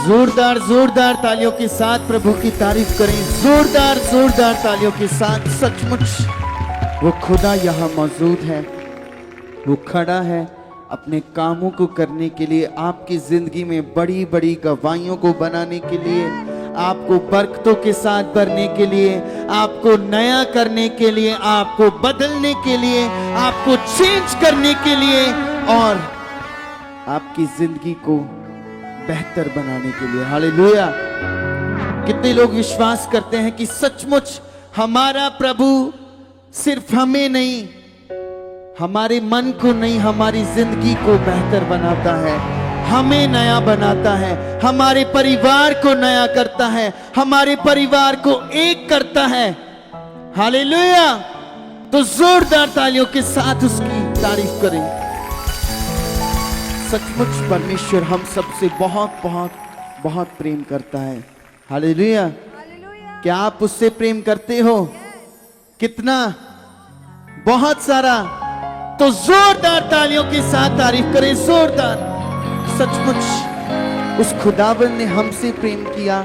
जोरदार जोरदार तालियों के साथ प्रभु की तारीफ करें। जोरदार जोरदार तालियों के साथ। सचमुच वो खुदा यहाँ मौजूद है, वो खड़ा है अपने कामों को करने के लिए, आपकी जिंदगी में बड़ी बड़ी गवाहियों को बनाने के लिए, आपको बरकतों के साथ भरने के लिए, आपको नया करने के लिए, आपको बदलने के लिए, आपको चेंज करने के लिए और आपकी जिंदगी को बेहतर बनाने के लिए। हालेलुया। कितने लोग विश्वास करते हैं कि सचमुच हमारा प्रभु सिर्फ हमें नहीं, हमारे मन को नहीं, हमारी जिंदगी को बेहतर बनाता है, हमें नया बनाता है, हमारे परिवार को नया करता है, हमारे परिवार को एक करता है। हालेलुया। तो जोरदार तालियों के साथ उसकी तारीफ करें। सचमुच परमेश्वर हम सबसे बहुत बहुत बहुत प्रेम करता है। हालेलुया। क्या आप उससे प्रेम करते हो? कितना? बहुत सारा। तो जोरदार तालियों के साथ तारीफ करें। जोरदार। सचमुच उस खुदावन ने हमसे प्रेम किया,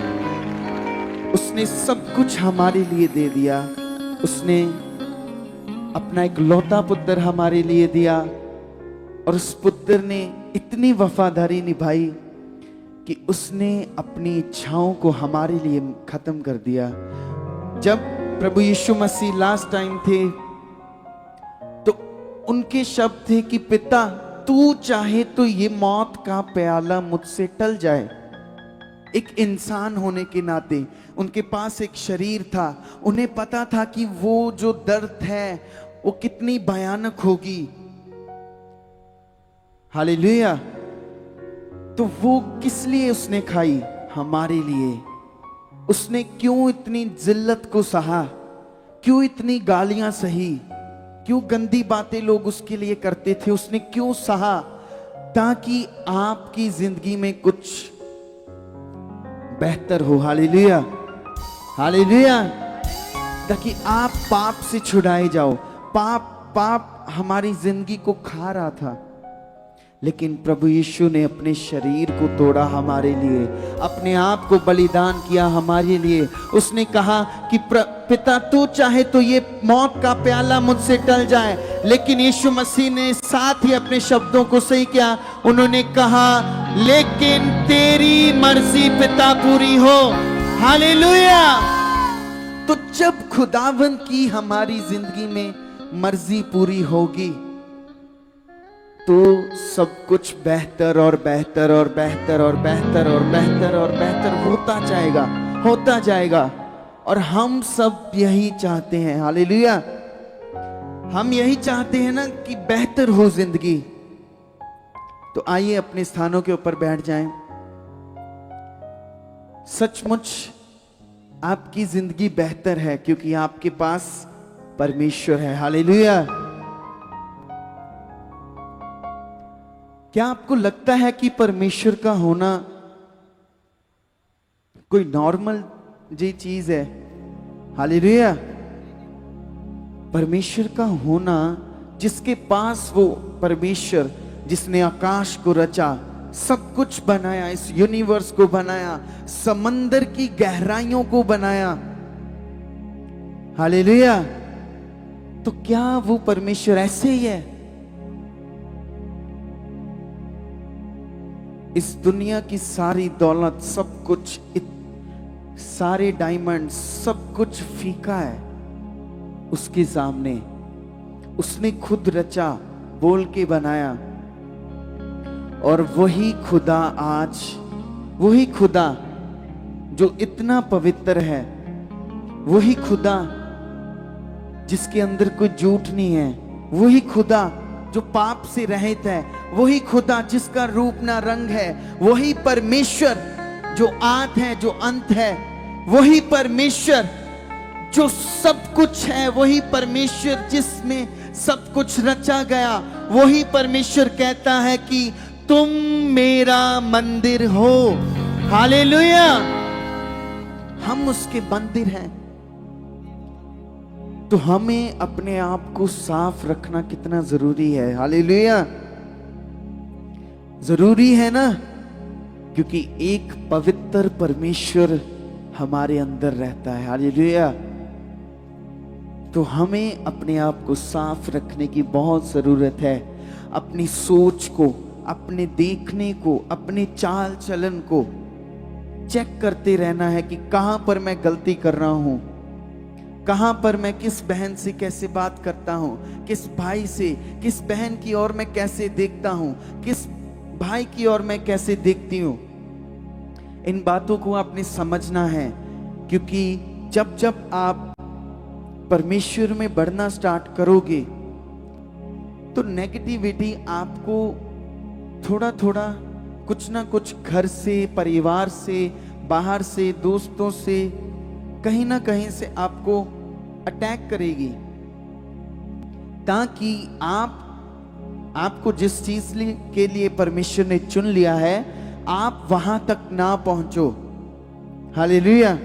उसने सब कुछ हमारे लिए दे दिया, उसने अपना एक लौता पुत्र हमारे लिए दिया और उस पुत्र ने इतनी वफादारी निभाई कि उसने अपनी इच्छाओं को हमारे लिए खत्म कर दिया। जब प्रभु यीशु मसीह लास्ट टाइम थे तो उनके शब्द थे कि पिता तू चाहे तो ये मौत का प्याला मुझसे टल जाए। एक इंसान होने के नाते उनके पास एक शरीर था, उन्हें पता था कि वो जो दर्द है वो कितनी भयानक होगी। हालेलुया। तो वो किस लिए उसने खाई? हमारे लिए। उसने क्यों इतनी जिल्लत को सहा? क्यों इतनी गालियां सही? क्यों गंदी बातें लोग उसके लिए करते थे? उसने क्यों सहा? ताकि आपकी जिंदगी में कुछ बेहतर हो। हालेलुया। हालेलुया। ताकि आप पाप से छुड़ाए जाओ। पाप हमारी जिंदगी को खा रहा था, लेकिन प्रभु यीशु ने अपने शरीर को तोड़ा हमारे लिए, अपने आप को बलिदान किया हमारे लिए। उसने कहा कि पिता तू चाहे तो ये मौत का प्याला मुझसे टल जाए, लेकिन यीशु मसीह ने साथ ही अपने शब्दों को सही किया। उन्होंने कहा लेकिन तेरी मर्जी पिता पूरी हो। हालेलुया। तो जब खुदावन की हमारी जिंदगी में मर्जी पूरी होगी तो सब कुछ बेहतर और बेहतर और बेहतर और बेहतर और बेहतर और बेहतर होता जाएगा, होता जाएगा। और हम सब यही चाहते हैं। हालेलुया। हम यही चाहते हैं ना कि बेहतर हो जिंदगी। तो आइए अपने स्थानों के ऊपर बैठ जाएं। सचमुच आपकी जिंदगी बेहतर है क्योंकि आपके पास परमेश्वर है। हालेलुया। क्या आपको लगता है कि परमेश्वर का होना कोई नॉर्मल जी चीज है? हालेलुया। परमेश्वर का होना, जिसके पास वो परमेश्वर जिसने आकाश को रचा, सब कुछ बनाया, इस यूनिवर्स को बनाया, समंदर की गहराइयों को बनाया। हालेलुया। तो क्या वो परमेश्वर ऐसे ही है? इस दुनिया की सारी दौलत, सब कुछ, सारे डायमंड, सब कुछ फीका है उसके सामने। उसने खुद रचा, बोल के बनाया। और वही खुदा आज, वही खुदा जो इतना पवित्र है, वही खुदा जिसके अंदर कोई झूठ नहीं है, वही खुदा जो पाप से रहित है, वही खुदा जिसका रूप ना रंग है, वही परमेश्वर जो आद है, जो अंत है, वही परमेश्वर जो सब कुछ है, वही परमेश्वर जिसमें सब कुछ रचा गया, वही परमेश्वर कहता है कि तुम मेरा मंदिर हो। हालेलुया। हम उसके मंदिर हैं। तो हमें अपने आप को साफ रखना कितना जरूरी है। हालेलुया। जरूरी है ना? क्योंकि एक पवित्र परमेश्वर हमारे अंदर रहता है। हालेलुया। तो हमें अपने आप को साफ रखने की बहुत जरूरत है। अपनी सोच को, अपने देखने को, अपने चाल चलन को चेक करते रहना है कि कहां पर मैं गलती कर रहा हूं, कहां पर मैं किस बहन से कैसे बात करता हूं, किस भाई से, किस बहन की ओर मैं कैसे देखता हूं, किस भाई की ओर मैं कैसे देखती हूं। इन बातों को आपने समझना है, क्योंकि जब जब आप परमेश्वर में बढ़ना स्टार्ट करोगे तो नेगेटिविटी आपको थोड़ा थोड़ा कुछ ना कुछ घर से, परिवार से, बाहर से, दोस्तों से, कहीं ना कहीं से आपको अटैक करेगी, ताकि आपको जिस चीज के लिए परमेश्वर ने चुन लिया है आप वहां तक ना पहुंचो। हालेलुया।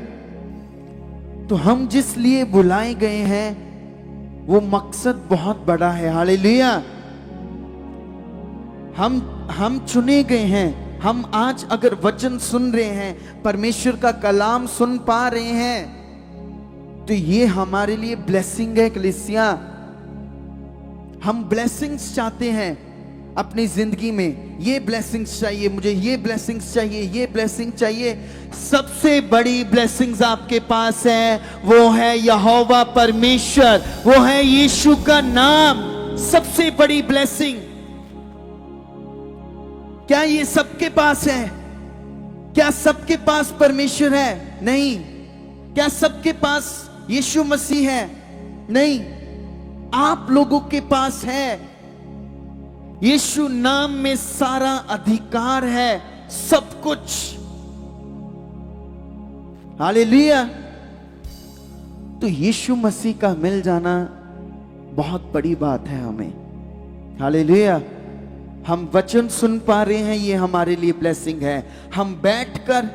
तो हम जिस लिए बुलाए गए हैं वो मकसद बहुत बड़ा है। हालेलुया। हम चुने गए हैं। हम आज अगर वचन सुन रहे हैं, परमेश्वर का कलाम सुन पा रहे हैं, तो ये हमारे लिए ब्लेसिंग है कलीसिया। हम ब्लेसिंग्स चाहते हैं अपनी जिंदगी में। ये ब्लेसिंग्स चाहिए मुझे, ये ब्लेसिंग्स चाहिए, ये ब्लेसिंग चाहिए। सबसे बड़ी ब्लेसिंग्स आपके पास है, वो है यहोवा परमेश्वर, वो है यीशु का नाम। सबसे बड़ी ब्लेसिंग। क्या ये सबके पास है? क्या सबके पास परमेश्वर है? नहीं। क्या सबके पास यीशु मसीह है? नहीं। आप लोगों के पास है। यीशु नाम में सारा अधिकार है, सब कुछ। हालेलुया। तो यीशु मसीह का मिल जाना बहुत बड़ी बात है हमें। हालेलुया। हम वचन सुन पा रहे हैं, ये हमारे लिए ब्लेसिंग है। हम बैठकर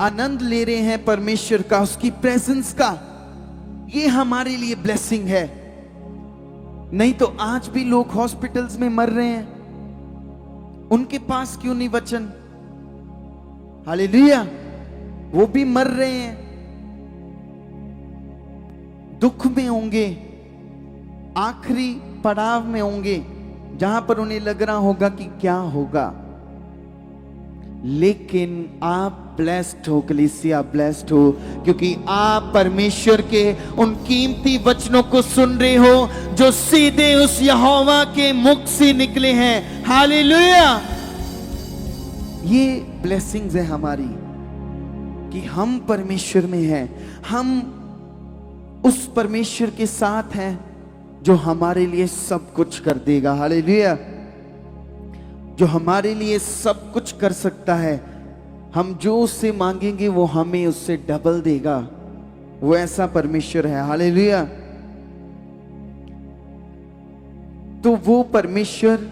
आनंद ले रहे हैं परमेश्वर का, उसकी प्रेजेंस का, ये हमारे लिए ब्लेसिंग है। नहीं तो आज भी लोग हॉस्पिटल्स में मर रहे हैं, उनके पास क्यों नहीं वचन? हालेलुया। वो भी मर रहे हैं, दुख में होंगे, आखिरी पड़ाव में होंगे, जहां पर उन्हें लग रहा होगा कि क्या होगा। लेकिन आप ब्लेस्ड हो कलीसिया, ब्लेस्ड हो, क्योंकि आप परमेश्वर के उन कीमती वचनों को सुन रहे हो जो सीधे उस यहोवा के मुख से निकले हैं। हालेलुया। ये ब्लेसिंग्स है हमारी कि हम परमेश्वर में हैं, हम उस परमेश्वर के साथ हैं जो हमारे लिए सब कुछ कर देगा। हालेलुया। जो हमारे लिए सब कुछ कर सकता है। हम जो उससे मांगेंगे वो हमें उससे डबल देगा। वो ऐसा परमेश्वर है। हालेलुया। तो वो परमेश्वर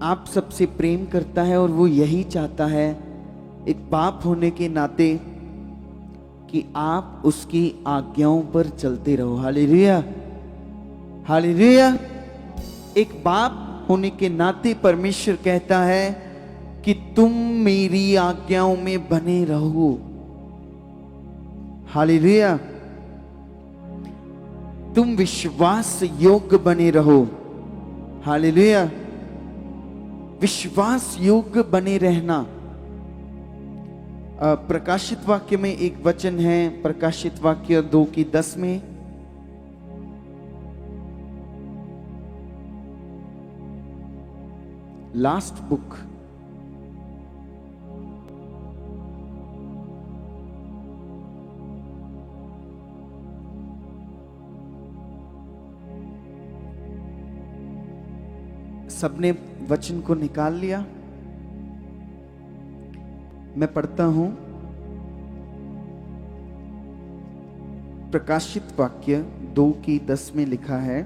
आप सबसे प्रेम करता है और वो यही चाहता है, एक बाप होने के नाते, कि आप उसकी आज्ञाओं पर चलते रहो। हालेलुया। हालेलुया। एक बाप होने के नाते परमेश्वर कहता है कि तुम मेरी आज्ञाओं में बने रहो। हालेलुया। तुम विश्वास योग्य बने रहो। हालेलुया। विश्वास योग्य बने रहना। प्रकाशित वाक्य में एक वचन है, प्रकाशित वाक्य 2:10 में, लास्ट बुक, सबने वचन को निकाल लिया? मैं पढ़ता हूं। प्रकाशित वाक्य 2:10 में लिखा है,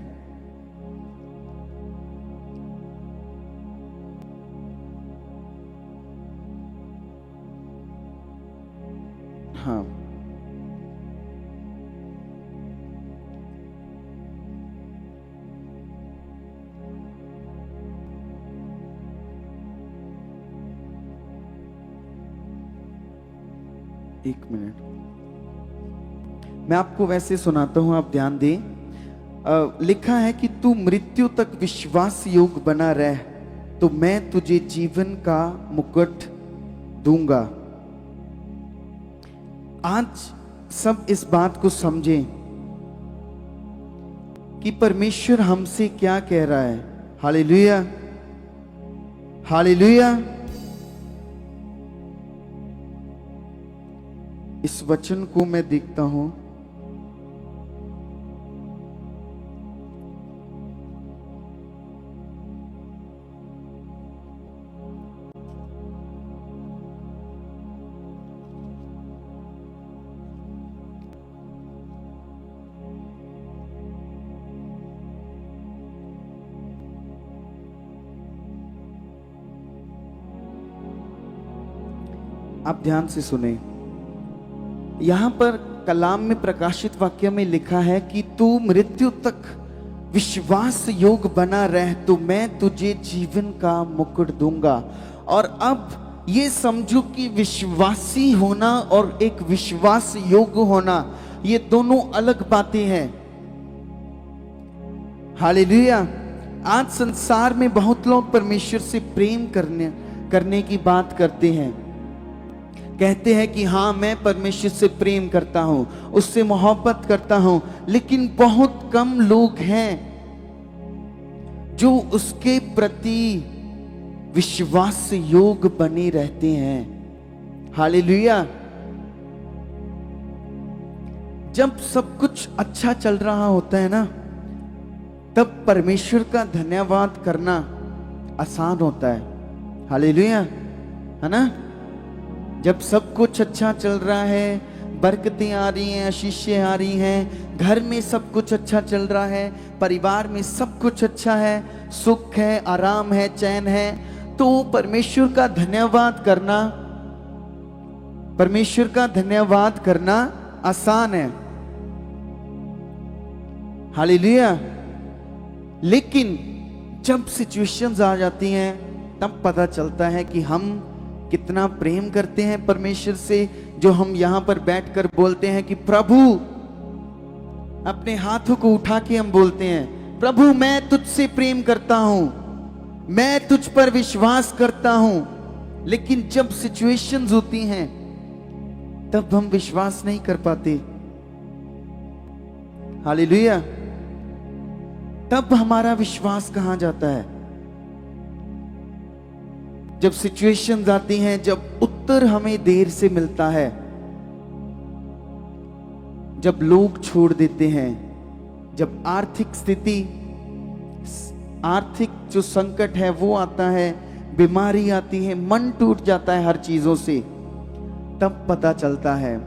हाँ, एक मिनट, मैं आपको वैसे सुनाता हूं, आप ध्यान दें। लिखा है कि तू मृत्यु तक विश्वास योग बना रह, तो मैं तुझे जीवन का मुकुट दूंगा। आज सब इस बात को समझें कि परमेश्वर हमसे क्या कह रहा है। Hallelujah, hallelujah. इस वचन को मैं देखता हूं, आप ध्यान से सुने। यहां पर कलाम में प्रकाशित वाक्य में लिखा है कि तू मृत्यु तक विश्वास योग बना रह, तो मैं तुझे जीवन का मुकुट दूंगा। और अब ये समझो कि विश्वासी होना और एक विश्वास योग्य होना, ये दोनों अलग बातें हैं। हालेलुया। आज संसार में बहुत लोग परमेश्वर से प्रेम करने की बात करते हैं, कहते हैं कि हाँ मैं परमेश्वर से प्रेम करता हूं, उससे मोहब्बत करता हूं, लेकिन बहुत कम लोग हैं जो उसके प्रति विश्वास योग बने रहते हैं। हालेलुया। जब सब कुछ अच्छा चल रहा होता है ना, तब परमेश्वर का धन्यवाद करना आसान होता है। हालेलुया, है ना। जब सब कुछ अच्छा चल रहा है, बरकतें आ रही हैं, आशीषें आ रही हैं, घर में सब कुछ अच्छा चल रहा है, परिवार में सब कुछ अच्छा है, सुख है, आराम है, चैन है, तो परमेश्वर का धन्यवाद करना, परमेश्वर का धन्यवाद करना आसान है। हालेलुया। लेकिन जब सिचुएशंस आ जाती हैं, तब पता चलता है कि हम कितना प्रेम करते हैं परमेश्वर से, जो हम यहां पर बैठकर बोलते हैं कि प्रभु, अपने हाथों को उठा के हम बोलते हैं, प्रभु मैं तुझसे प्रेम करता हूं, मैं तुझ पर विश्वास करता हूं। लेकिन जब सिचुएशंस होती हैं, तब हम विश्वास नहीं कर पाते। हालेलुया। तब हमारा विश्वास कहां जाता है? जब सिचुएशंस आती हैं, जब उत्तर हमें देर से मिलता है, जब लोग छोड़ देते हैं, जब आर्थिक स्थिति, आर्थिक जो संकट है वो आता है, बीमारी आती है, मन टूट जाता है हर चीजों से, तब पता चलता है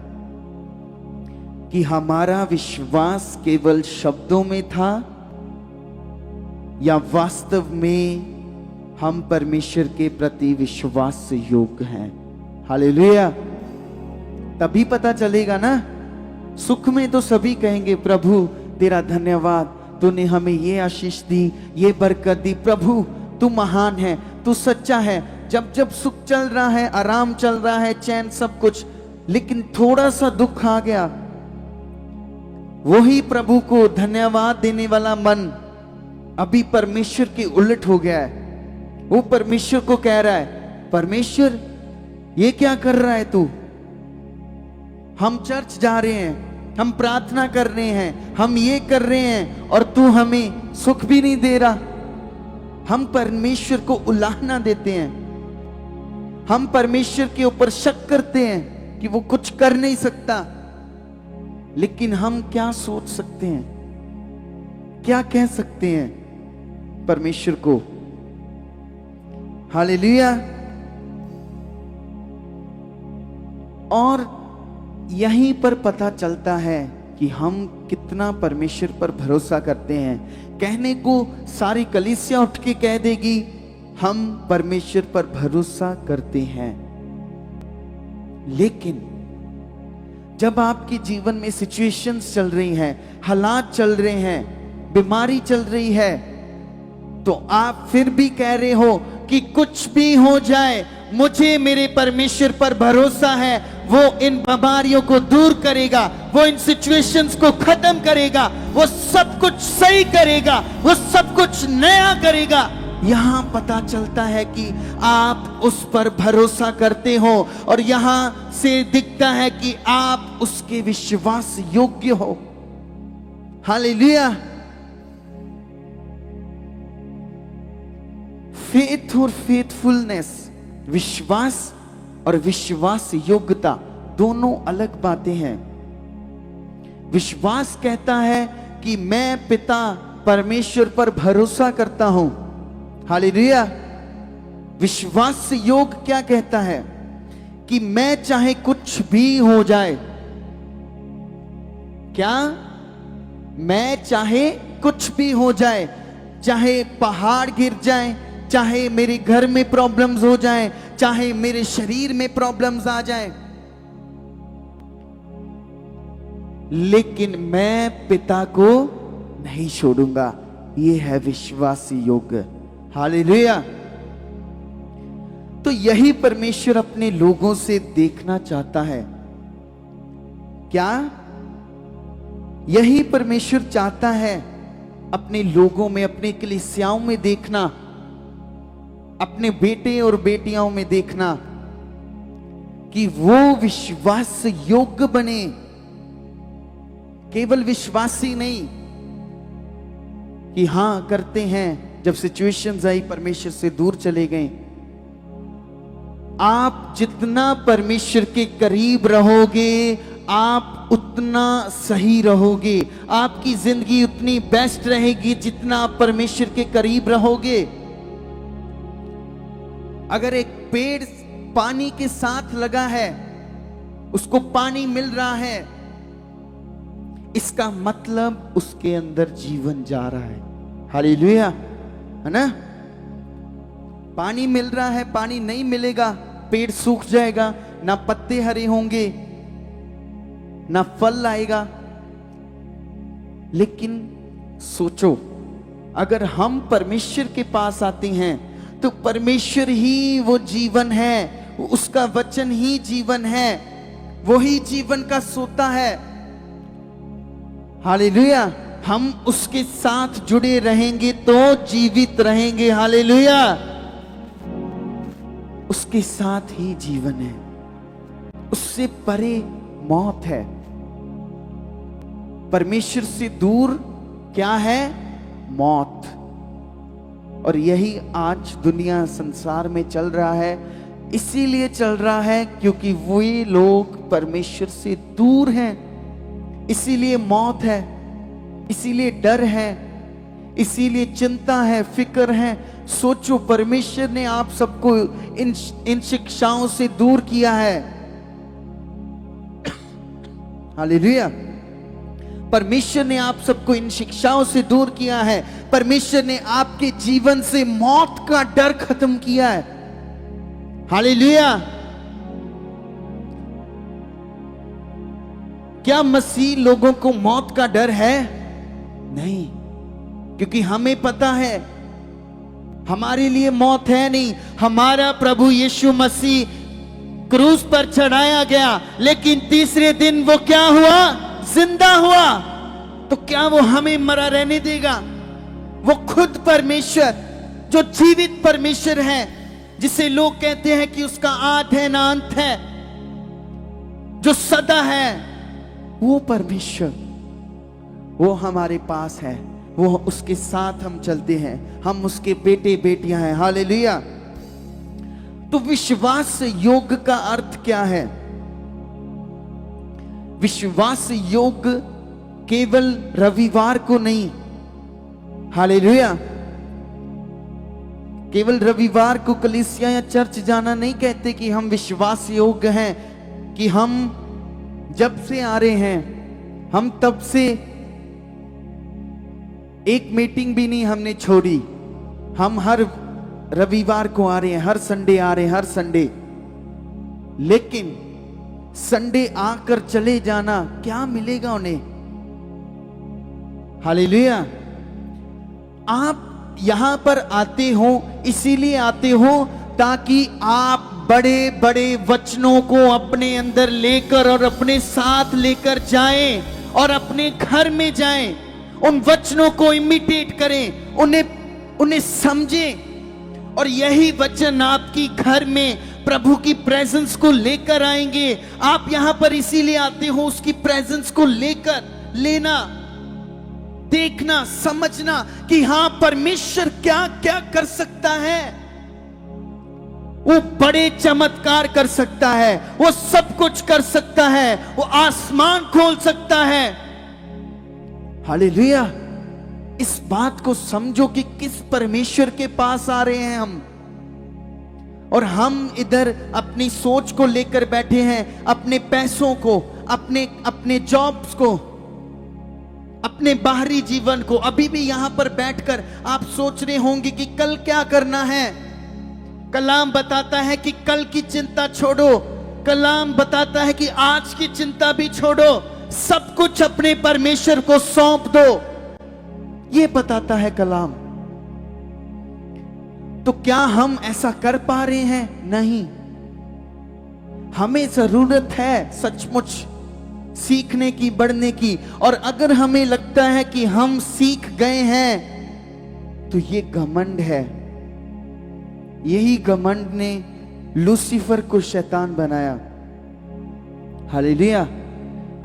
कि हमारा विश्वास केवल शब्दों में था या वास्तव में हम परमेश्वर के प्रति विश्वास से योग्य हैं। हालेलुया। तभी पता चलेगा ना। सुख में तो सभी कहेंगे प्रभु तेरा धन्यवाद, तूने हमें ये आशीष दी, ये बरकत दी, प्रभु तू महान है, तू सच्चा है। जब जब सुख चल रहा है, आराम चल रहा है, चैन, सब कुछ, लेकिन थोड़ा सा दुख आ गया, वही प्रभु को धन्यवाद देने वाला मन अभी परमेश्वर के उलट हो गया है। वो परमेश्वर को कह रहा है, परमेश्वर ये क्या कर रहा है तू? हम चर्च जा रहे हैं, हम प्रार्थना कर रहे हैं, हम ये कर रहे हैं, और तू हमें सुख भी नहीं दे रहा। हम परमेश्वर को उलाहना देते हैं, हम परमेश्वर के ऊपर शक करते हैं कि वो कुछ कर नहीं सकता। लेकिन हम क्या सोच सकते हैं, क्या कह सकते हैं परमेश्वर को? हालेलुया। और यहीं पर पता चलता है कि हम कितना परमेश्वर पर भरोसा करते हैं। कहने को सारी कलीसिया उठ के कह देगी, हम परमेश्वर पर भरोसा करते हैं। लेकिन जब आपके जीवन में सिचुएशंस चल रही हैं, हालात चल रहे हैं, बीमारी चल रही है, तो आप फिर भी कह रहे हो कि कुछ भी हो जाए, मुझे मेरे परमेश्वर पर भरोसा है, वो इन बीमारियों को दूर करेगा, वो इन सिचुएशंस को खत्म करेगा, वो सब कुछ सही करेगा, वो सब कुछ नया करेगा। यहां पता चलता है कि आप उस पर भरोसा करते हो और यहां से दिखता है कि आप उसके विश्वास योग्य हो। हालेलुया। फेथ और फेथफुलनेस, विश्वास और विश्वास योग्यता दोनों अलग बातें हैं। विश्वास कहता है कि मैं पिता परमेश्वर पर भरोसा करता हूं। हालेलुया। विश्वास योग क्या कहता है कि मैं चाहे कुछ भी हो जाए, क्या मैं चाहे कुछ भी हो जाए, चाहे पहाड़ गिर जाए, चाहे मेरे घर में प्रॉब्लम्स हो जाए, चाहे मेरे शरीर में प्रॉब्लम्स आ जाए, लेकिन मैं पिता को नहीं छोड़ूंगा। यह है विश्वासी योग। हालेलुया। तो यही परमेश्वर अपने लोगों से देखना चाहता है। क्या यही परमेश्वर चाहता है अपने लोगों में, अपने कलीसियाओं में देखना, अपने बेटे और बेटियों में देखना कि वो विश्वास योग्य बने। केवल विश्वासी नहीं कि हां करते हैं, जब सिचुएशंस आई परमेश्वर से दूर चले गए। आप जितना परमेश्वर के करीब रहोगे, आप उतना सही रहोगे। आपकी जिंदगी उतनी बेस्ट रहेगी जितना आप परमेश्वर के करीब रहोगे। अगर एक पेड़ पानी के साथ लगा है, उसको पानी मिल रहा है, इसका मतलब उसके अंदर जीवन जा रहा है। हालेलुया, है ना। पानी मिल रहा है, पानी नहीं मिलेगा, पेड़ सूख जाएगा, ना पत्ते हरे होंगे, ना फल आएगा। लेकिन सोचो, अगर हम परमेश्वर के पास आते हैं तो परमेश्वर ही वो जीवन है, उसका वचन ही जीवन है, वही जीवन का सोता है। हालेलुया। हम उसके साथ जुड़े रहेंगे तो जीवित रहेंगे। हालेलुया। उसके साथ ही जीवन है, उससे परे मौत है। परमेश्वर से दूर क्या है? मौत। और यही आज दुनिया संसार में चल रहा है। इसीलिए चल रहा है क्योंकि वे लोग परमेश्वर से दूर हैं। इसीलिए मौत है, इसीलिए डर है, इसीलिए चिंता है, फिक्र है। सोचो, परमेश्वर ने आप सबको इन शिक्षाओं से दूर किया है। हालेलुया। परमेश्वर ने आप सबको इन शिक्षाओं से दूर किया है। परमेश्वर ने आपके जीवन से मौत का डर खत्म किया है। हालेलुया। क्या मसीह लोगों को मौत का डर है? नहीं, क्योंकि हमें पता है हमारे लिए मौत है नहीं। हमारा प्रभु यीशु मसीह क्रूस पर चढ़ाया गया, लेकिन तीसरे दिन वो क्या हुआ? जिंदा हुआ। तो क्या वो हमें मरा रहने देगा? वो खुद परमेश्वर, जो जीवित परमेश्वर है, जिसे लोग कहते हैं कि उसका आद है ना अंत है, जो सदा है, वो परमेश्वर, वो हमारे पास है। वो उसके साथ हम चलते हैं, हम उसके बेटे बेटियां हैं। हालेलुया। तो विश्वास योग का अर्थ क्या है? विश्वास योग केवल रविवार को नहीं, हालेलुया, केवल रविवार को कलीसिया या चर्च जाना नहीं कहते कि हम विश्वास योग्य हैं, कि हम जब से आ रहे हैं, हम तब से एक मीटिंग भी नहीं हमने छोड़ी, हम हर रविवार को आ रहे हैं, हर संडे आ रहे हैं, हर संडे। लेकिन संडे आकर चले जाना, क्या मिलेगा उन्हें? हालेलुया। आप यहां पर आते हो, इसीलिए आते हो ताकि आप बड़े बड़े वचनों को अपने अंदर लेकर और अपने साथ लेकर जाएं और अपने घर में जाएं, उन वचनों को इमिटेट करें, उन्हें समझें, और यही वचन आपकी घर में प्रभु की प्रेजेंस को लेकर आएंगे। आप यहां पर इसीलिए आते हो, उसकी प्रेजेंस को लेकर लेना, देखना, समझना कि हां परमेश्वर क्या क्या कर सकता है। वो बड़े चमत्कार कर सकता है, वो सब कुछ कर सकता है, वो आसमान खोल सकता है। हालेलुया। इस बात को समझो कि किस परमेश्वर के पास आ रहे हैं हम, और हम इधर अपनी सोच को लेकर बैठे हैं, अपने पैसों को, अपने जॉब्स को, अपने बाहरी जीवन को। अभी भी यहां पर बैठकर आप सोच रहे होंगे कि कल क्या करना है। कलाम बताता है कि कल की चिंता छोड़ो, कलाम बताता है कि आज की चिंता भी छोड़ो, सब कुछ अपने परमेश्वर को सौंप दो, ये बताता है कलाम। तो क्या हम ऐसा कर पा रहे हैं? नहीं। हमें जरूरत है सचमुच सीखने की, बढ़ने की। और अगर हमें लगता है कि हम सीख गए हैं, तो ये घमंड है। यही घमंड ने लूसीफर को शैतान बनाया। हालेलुया।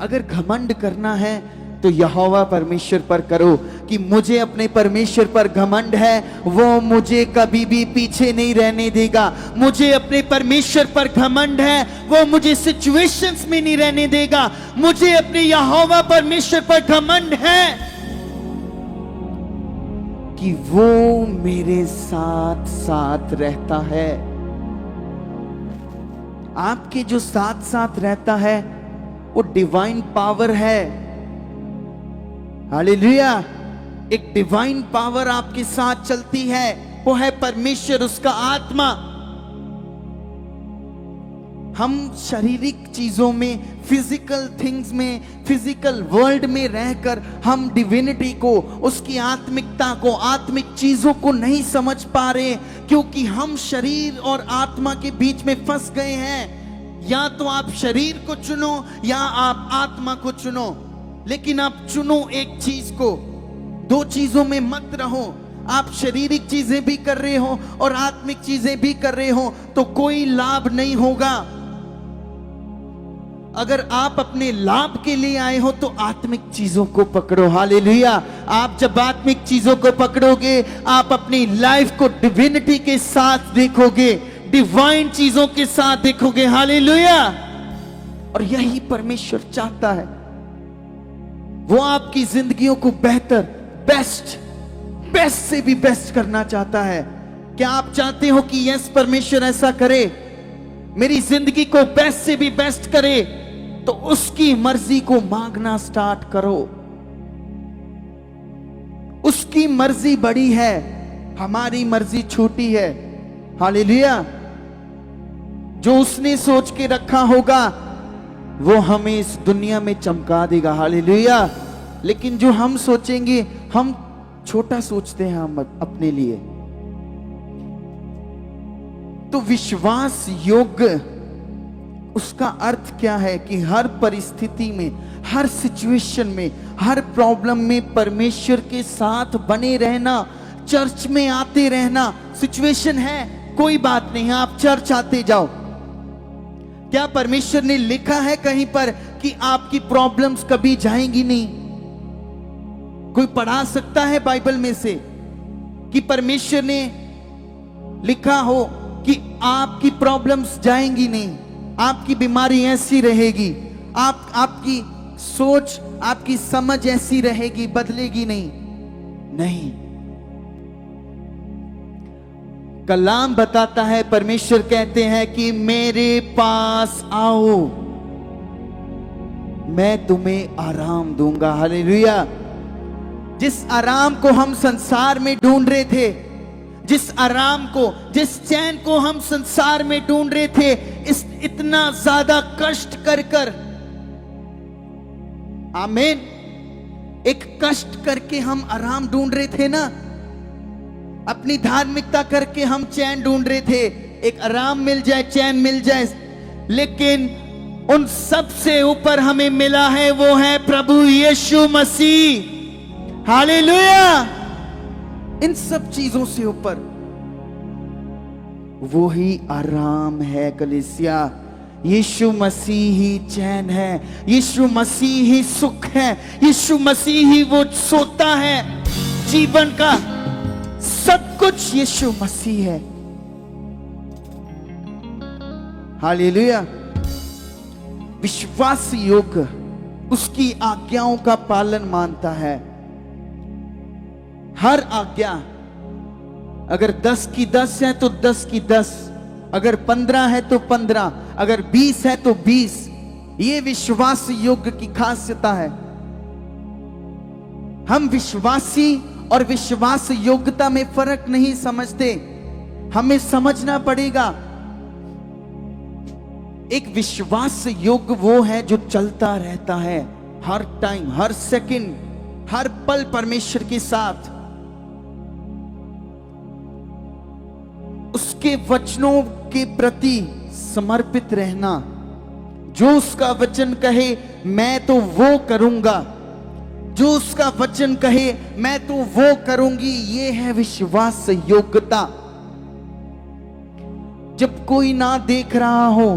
अगर घमंड करना है तो यहोवा परमेश्वर पर करो कि मुझे अपने परमेश्वर पर घमंड है, वो मुझे कभी भी पीछे नहीं रहने देगा। मुझे अपने परमेश्वर पर घमंड है, वो मुझे सिचुएशंस में नहीं रहने देगा। मुझे अपने यहोवा परमेश्वर पर घमंड है कि वो मेरे साथ साथ रहता है। आपके जो साथ साथ रहता है वो डिवाइन पावर है। हालेलुया। एक डिवाइन पावर आपके साथ चलती है, वो है परमेश्वर, उसका आत्मा। हम शारीरिक चीजों में, फिजिकल थिंग्स में, फिजिकल वर्ल्ड में रहकर हम डिविनिटी को, उसकी आत्मिकता को, आत्मिक चीजों को नहीं समझ पा रहे, क्योंकि हम शरीर और आत्मा के बीच में फंस गए हैं। या तो आप शरीर को चुनो या आप आत्मा को चुनो, लेकिन आप चुनो एक चीज को, दो चीजों में मत रहो। आप शारीरिक चीजें भी कर रहे हो और आत्मिक चीजें भी कर रहे हो तो कोई लाभ नहीं होगा। अगर आप अपने लाभ के लिए आए हो तो आत्मिक चीजों को पकड़ो। हालेलुया। आप जब आत्मिक चीजों को पकड़ोगे, आप अपनी लाइफ को डिविनिटी के साथ देखोगे, डिवाइन चीजों के साथ देखोगे। हालेलुया। और यही परमेश्वर चाहता है। वो आपकी जिंदगियों को बेहतर, बेस्ट से भी बेस्ट करना चाहता है। क्या आप चाहते हो कि यस परमेश्वर ऐसा करे, मेरी जिंदगी को बेस्ट से भी बेस्ट करे? तो उसकी मर्जी को मांगना स्टार्ट करो। उसकी मर्जी बड़ी है, हमारी मर्जी छोटी है। हालेलुया। जो उसने सोच के रखा होगा वो हमें इस दुनिया में चमका देगा। हालेलुया। लेकिन जो हम सोचेंगे, हम छोटा सोचते हैं हम अपने लिए। तो विश्वास योग्य, उसका अर्थ क्या है कि हर परिस्थिति में, हर सिचुएशन में, हर प्रॉब्लम में परमेश्वर के साथ बने रहना, चर्च में आते रहना। सिचुएशन है, कोई बात नहीं, आप चर्च आते जाओ। क्या परमेश्वर ने लिखा है कहीं पर कि आपकी प्रॉब्लम्स कभी जाएंगी नहीं? कोई पढ़ा सकता है बाइबल में से कि परमेश्वर ने लिखा हो कि आपकी प्रॉब्लम्स जाएंगी नहीं, आपकी बीमारी ऐसी रहेगी, आपकी सोच, आपकी समझ ऐसी रहेगी, बदलेगी नहीं? नहीं। कलाम बताता है, परमेश्वर कहते हैं कि मेरे पास आओ, मैं तुम्हें आराम दूंगा। हालेलुया। जिस आराम को हम संसार में ढूंढ रहे थे, जिस आराम को, जिस चैन को हम संसार में ढूंढ रहे थे, इतना ज्यादा कष्ट कर कर, आमीन, एक कष्ट करके हम आराम ढूंढ रहे थे ना, अपनी धार्मिकता करके हम चैन ढूंढ रहे थे, एक आराम मिल जाए, चैन मिल जाए, लेकिन उन सब से ऊपर हमें मिला है, वो है प्रभु यीशु मसीह। हालेलुया। इन सब चीजों से ऊपर वो ही आराम है कलीसिया। यीशु मसीह ही चैन है, यीशु मसीह ही सुख है, यीशु मसीह ही वो सोता है। जीवन का सब कुछ यीशु मसीह है। हालेलुया। विश्वास योग्य उसकी आज्ञाओं का पालन मानता है। हर आज्ञा, अगर 10 की 10 है तो 10 की 10, अगर 15 है तो 15, अगर 20 है तो 20। ये विश्वास योग्य की खासियत है। हम विश्वासी और विश्वास योग्यता में फर्क नहीं समझते। हमें समझना पड़ेगा, एक विश्वास योग्य वो है जो चलता रहता है हर टाइम, हर सेकंड, हर पल परमेश्वर के साथ, उसके वचनों के प्रति समर्पित रहना। जो उसका वचन कहे मैं तो वो करूंगा, जो उसका वचन कहे मैं तो वो करूंगी। ये है विश्वास योग्यता। जब कोई ना देख रहा हो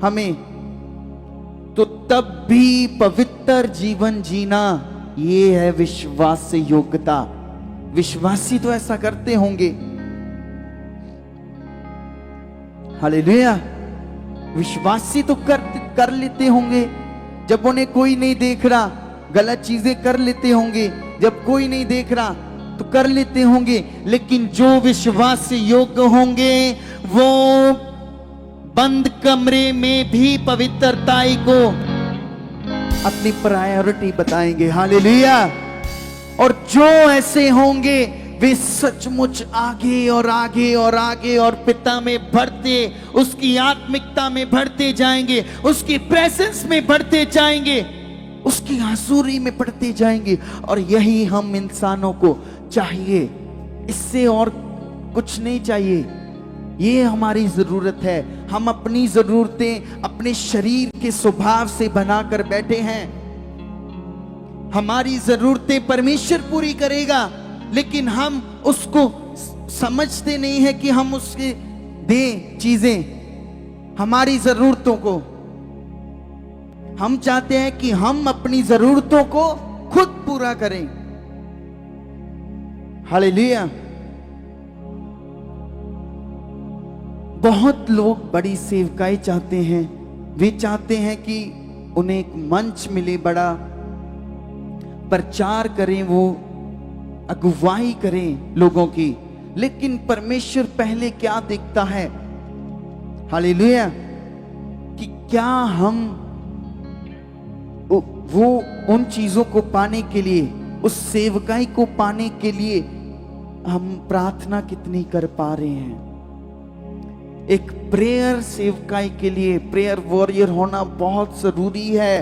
हमें, तो तब भी पवित्र जीवन जीना, ये है विश्वास योग्यता। विश्वासी तो ऐसा करते होंगे। हालेलुया। विश्वासी तो कर लेते होंगे, जब उन्हें कोई नहीं देख रहा गलत चीजें कर लेते होंगे, जब कोई नहीं देख रहा तो कर लेते होंगे। लेकिन जो विश्वास योग्य होंगे वो बंद कमरे में भी पवित्रताई को अपनी प्रायोरिटी बताएंगे। हालेलुया। और जो ऐसे होंगे वे सचमुच आगे और आगे और आगे और पिता में बढ़ते, उसकी आत्मिकता में बढ़ते जाएंगे, उसकी प्रेजेंस में बढ़ते जाएंगे, उसकी हजूरी में बढ़ते जाएंगे। और यही हम इंसानों को चाहिए, इससे और कुछ नहीं चाहिए। ये हमारी जरूरत है। हम अपनी जरूरतें अपने शरीर के स्वभाव से बनाकर बैठे हैं। हमारी जरूरतें परमेश्वर पूरी करेगा, लेकिन हम उसको समझते नहीं है कि हम उसके दें चीजें, हमारी जरूरतों को। हम चाहते हैं कि हम अपनी जरूरतों को खुद पूरा करें। हालेलुया। बहुत लोग बड़ी सेवकाई चाहते हैं। वे चाहते हैं कि उन्हें एक मंच मिले, बड़ा प्रचार करें, वो अगुवाई करें लोगों की। लेकिन परमेश्वर पहले क्या देखता है? हालेलुया। कि क्या हम वो उन चीजों को पाने के लिए, उस सेवकाई को पाने के लिए हम प्रार्थना कितनी कर पा रहे हैं? एक प्रेयर सेवकाई के लिए प्रेयर वॉरियर होना बहुत जरूरी है।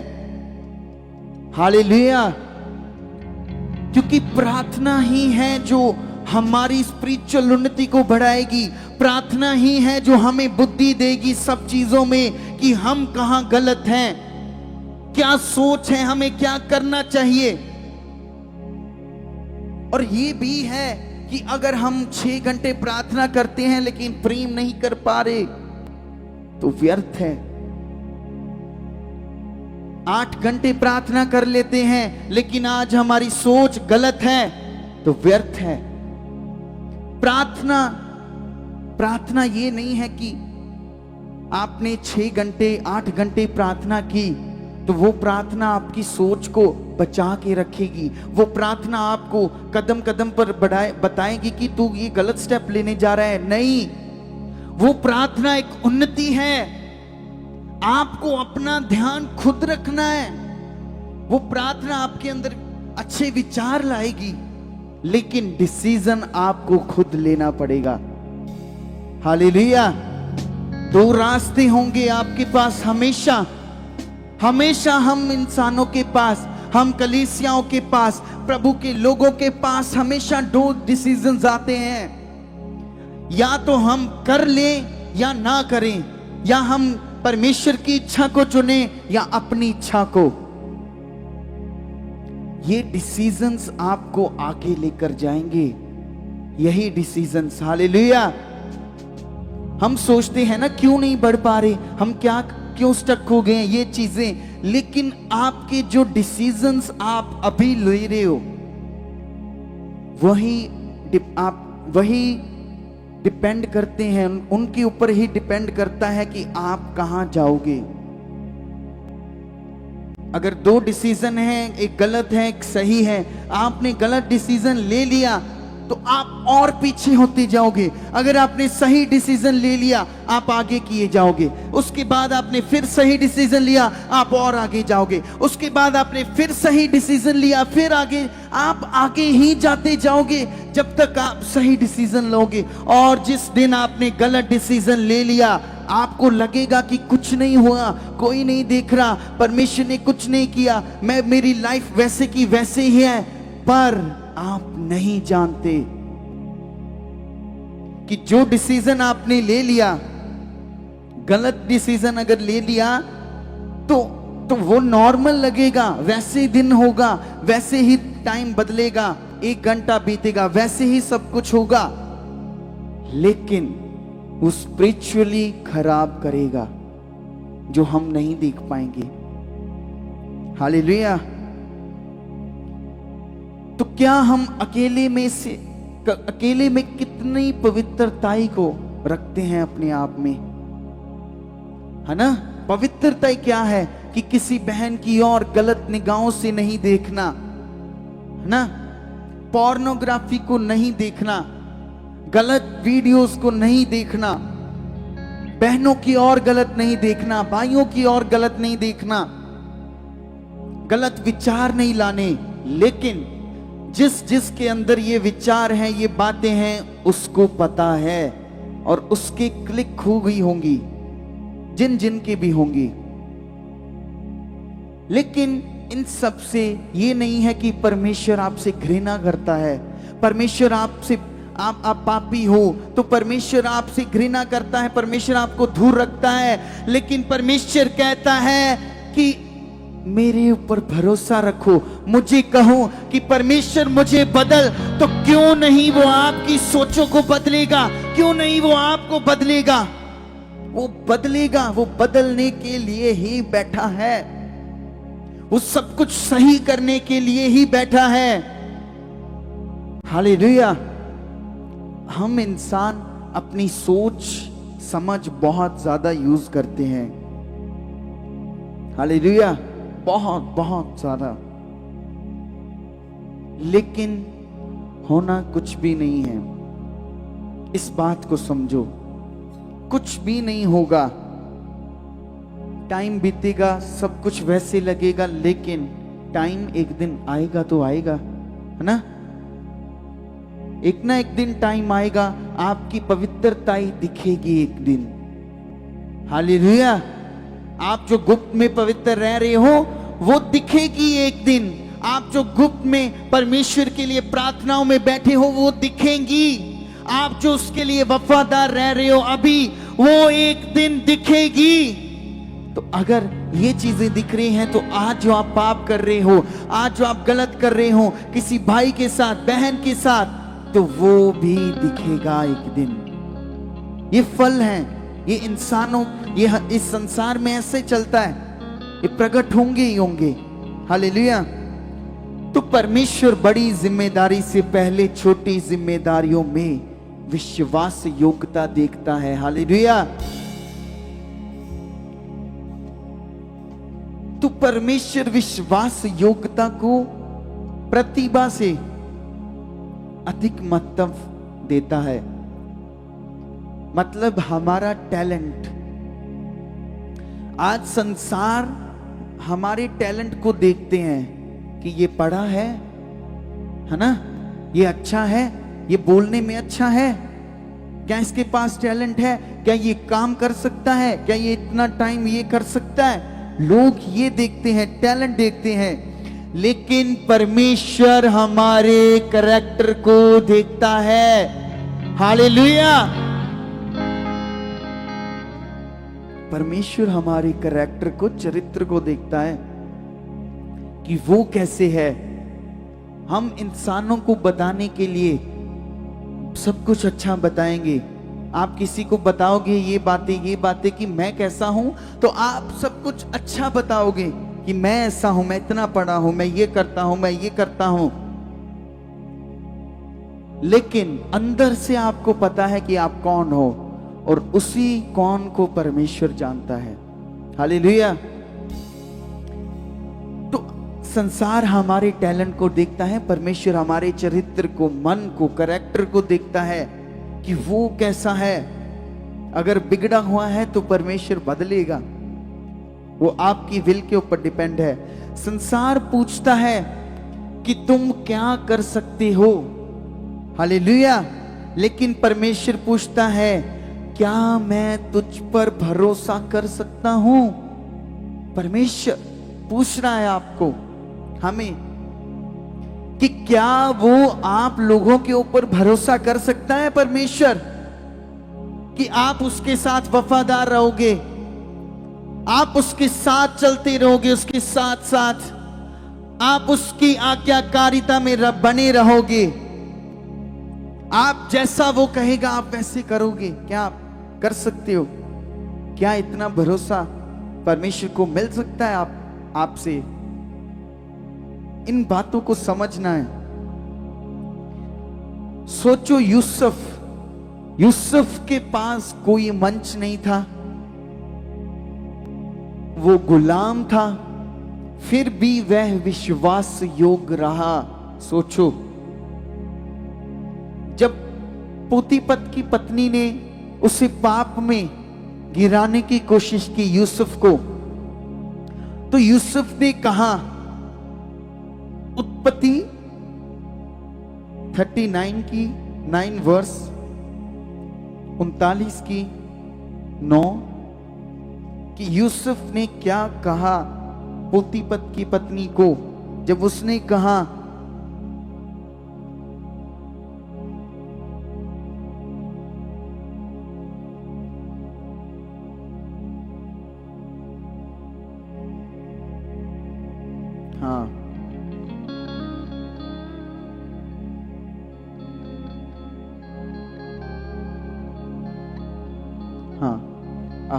हालेलुया। क्योंकि प्रार्थना ही है जो हमारी स्पिरिचुअल उन्नति को बढ़ाएगी। प्रार्थना ही है जो हमें बुद्धि देगी सब चीजों में, कि हम कहां गलत हैं, क्या सोच है, हमें क्या करना चाहिए। और ये भी है कि अगर हम 6 घंटे प्रार्थना करते हैं लेकिन प्रेम नहीं कर पा रहे तो व्यर्थ है। 8 घंटे प्रार्थना कर लेते हैं लेकिन आज हमारी सोच गलत है तो व्यर्थ है। प्रार्थना ये नहीं है कि आपने 6 घंटे 8 घंटे प्रार्थना की तो वो प्रार्थना आपकी सोच को बचा के रखेगी। वो प्रार्थना आपको कदम कदम पर बताएगी कि तू ये गलत स्टेप लेने जा रहा है। नहीं, वो प्रार्थना एक उन्नति है। आपको अपना ध्यान खुद रखना है। वो प्रार्थना आपके अंदर अच्छे विचार लाएगी, लेकिन डिसीजन आपको खुद लेना पड़ेगा। हालेलुया। 2 रास्ते होंगे आपके पास हमेशा। हमेशा हम इंसानों के पास, हम कलीसियाओं के पास, प्रभु के लोगों के पास हमेशा 2 डिसीजंस आते हैं। या तो हम कर लें या ना करें, या हम परमेश्वर की इच्छा को चुने या अपनी इच्छा को। ये डिसीजंस आपको आगे लेकर जाएंगे, यही डिसीजंस। हालेलुया। हम सोचते हैं ना क्यों नहीं बढ़ पा रहे, हम क्यों स्टक हो गए, ये चीजें, लेकिन आपके जो डिसीजंस आप अभी ले रहे हो वही डिपेंड करते हैं, उनके ऊपर ही डिपेंड करता है कि आप कहां जाओगे। अगर दो डिसीजन हैं, एक गलत है एक सही है, आपने गलत डिसीजन ले लिया तो आप और पीछे होते जाओगे। अगर आपने सही डिसीजन ले लिया आप आगे किए जाओगे, उसके बाद आपने फिर सही डिसीजन लिया आप और आगे जाओगे, उसके बाद आपने फिर सही डिसीजन लिया फिर आगे, आप आगे ही जाते जाओगे जब तक आप सही डिसीजन लोगे। और जिस दिन आपने गलत डिसीजन ले लिया आपको लगेगा कि कुछ नहीं हुआ, कोई नहीं देख रहा, परमेश्वर ने कुछ नहीं किया, मेरी लाइफ वैसे की वैसे ही है। पर आप नहीं जानते कि जो डिसीजन आपने ले लिया, गलत डिसीजन अगर ले लिया तो वो नॉर्मल लगेगा, वैसे ही दिन होगा, वैसे ही टाइम बदलेगा, 1 घंटा बीतेगा, वैसे ही सब कुछ होगा, लेकिन वो स्पिरिचुअली खराब करेगा जो हम नहीं देख पाएंगे। हालेलुया। तो क्या हम अकेले में कितनी पवित्रताई को रखते हैं अपने आप में, है ना। पवित्रता क्या है कि किसी बहन की और गलत निगाहों से नहीं देखना, है ना, पोर्नोग्राफी को नहीं देखना, गलत वीडियोस को नहीं देखना, बहनों की और गलत नहीं देखना, भाइयों की और गलत नहीं देखना, गलत विचार नहीं लाने। लेकिन जिसके अंदर ये विचार हैं, ये बातें हैं, उसको पता है और उसके क्लिक हो गई होंगी, जिन के भी होंगी। लेकिन इन सब से ये नहीं है कि परमेश्वर आपसे घृणा करता है। परमेश्वर आपसे, आप पापी हो तो परमेश्वर आपसे घृणा करता है, परमेश्वर आपको दूर रखता है। लेकिन परमेश्वर कहता है कि मेरे ऊपर भरोसा रखो, मुझे कहो कि परमेश्वर मुझे बदल, तो क्यों नहीं वो आपकी सोचों को बदलेगा, क्यों नहीं वो आपको बदलेगा। वो बदलेगा, वो बदलने के लिए ही बैठा है, वो सब कुछ सही करने के लिए ही बैठा है। हालेलुया। हम इंसान अपनी सोच समझ बहुत ज्यादा यूज करते हैं। हालेलुया, बहुत ज्यादा। लेकिन होना कुछ भी नहीं है। इस बात को समझो, कुछ भी नहीं होगा, टाइम बीतेगा, सब कुछ वैसे लगेगा, लेकिन टाइम एक दिन आएगा तो आएगा, है ना। एक ना एक दिन टाइम आएगा, आपकी पवित्रताई दिखेगी एक दिन। हालेलुया। आप जो गुप्त में पवित्र रह रहे हो वो दिखेगी एक दिन। आप जो गुप्त में परमेश्वर के लिए प्रार्थनाओं में बैठे हो वो दिखेंगी। आप जो उसके लिए वफादार रह रहे हो अभी, वो एक दिन दिखेगी। तो अगर ये चीजें दिख रही हैं तो आज जो आप पाप कर रहे हो, आज जो आप गलत कर रहे हो किसी भाई के साथ, बहन के साथ, तो वो भी दिखेगा एक दिन। ये फल हैं, ये इंसानों, ये इस संसार में ऐसे चलता है, ये प्रकट होंगे ही होंगे। हालेलुया। तो परमेश्वर बड़ी जिम्मेदारी से पहले छोटी जिम्मेदारियों में विश्वास योग्यता देखता है। हालेलुया। तो परमेश्वर विश्वास योग्यता को प्रतिभा से अधिक महत्व देता है। मतलब हमारा टैलेंट। आज संसार हमारे टैलेंट को देखते हैं कि ये पढ़ा है ना, ये अच्छा है, ये बोलने में अच्छा है, क्या इसके पास टैलेंट है, क्या ये काम कर सकता है, क्या ये इतना टाइम ये कर सकता है। लोग ये देखते हैं, टैलेंट देखते हैं। लेकिन परमेश्वर हमारे कैरेक्टर को देखता है। हालेलुया। परमेश्वर हमारे कैरेक्टर को, चरित्र को देखता है कि वो कैसे है। हम इंसानों को बताने के लिए सब कुछ अच्छा बताएंगे। आप किसी को बताओगे ये बातें कि मैं कैसा हूं, तो आप सब कुछ अच्छा बताओगे कि मैं ऐसा हूं, मैं इतना पढ़ा हूं, मैं ये करता हूं, मैं ये करता हूं। लेकिन अंदर से आपको पता है कि आप कौन हो, और उसी कौन को परमेश्वर जानता है। हालेलुया। तो संसार हमारे टैलेंट को देखता है, परमेश्वर हमारे चरित्र को, मन को, कैरेक्टर को देखता है कि वो कैसा है। अगर बिगड़ा हुआ है तो परमेश्वर बदलेगा, वो आपकी विल के ऊपर डिपेंड है। संसार पूछता है कि तुम क्या कर सकते हो, हालेलुया, लेकिन परमेश्वर पूछता है क्या मैं तुझ पर भरोसा कर सकता हूं। परमेश्वर पूछ रहा है आपको, हमें, कि क्या वो आप लोगों के ऊपर भरोसा कर सकता है परमेश्वर, कि आप उसके साथ वफादार रहोगे, आप उसके साथ चलते रहोगे, उसके साथ साथ आप उसकी आज्ञाकारिता में बने रहोगे, आप जैसा वो कहेगा आप वैसे करोगे। क्या आप कर सकते हो? क्या इतना भरोसा परमेश्वर को मिल सकता है आपसे? इन बातों को समझना है। सोचो, यूसुफ के पास कोई मंच नहीं था, वो गुलाम था, फिर भी वह विश्वास योग्य रहा। सोचो, जब पोतीपत की पत्नी ने उसे पाप में गिराने की कोशिश की यूसुफ को, तो यूसुफ ने कहा, उत्पत्ति 39 की 9 वर्स 39 की 9, कि यूसुफ ने क्या कहा पोतीपत की पत्नी को, जब उसने कहा, हाँ, हाँ,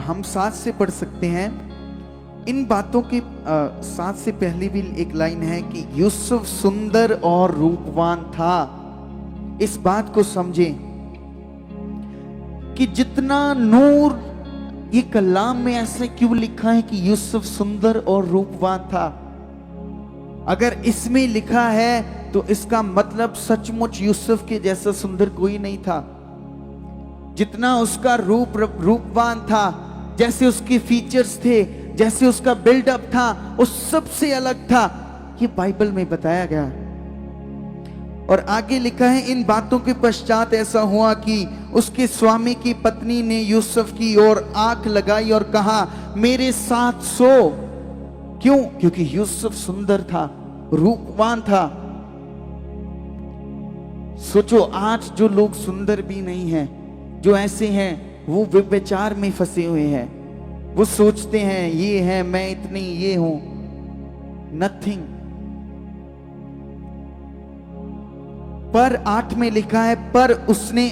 हम साथ से पढ़ सकते हैं। इन बातों के साथ से पहले भी एक लाइन है कि यूसुफ सुंदर और रूपवान था। इस बात को समझें कि जितना नूर, ये कलाम में ऐसे क्यों लिखा है कि यूसुफ सुंदर और रूपवान था। अगर इसमें लिखा है तो इसका मतलब सचमुच यूसुफ के जैसा सुंदर कोई नहीं था। जितना उसका रूपवान था, जैसे उसके फीचर्स थे, जैसे उसका बिल्डअप था, उस सबसे अलग था। ये बाइबल में बताया गया। और आगे लिखा है, इन बातों के पश्चात ऐसा हुआ कि उसके स्वामी की पत्नी ने यूसुफ की ओर आंख लगाई और कहा, मेरे साथ सो। क्यों? क्योंकि यूसुफ सुंदर था, रूपवान था। सोचो, आज जो लोग सुंदर भी नहीं हैं, जो ऐसे हैं, वो व्यभिचार में फंसे हुए हैं। वो सोचते हैं ये है, मैं इतनी ये हूं, नथिंग। पर 8 में लिखा है, पर उसने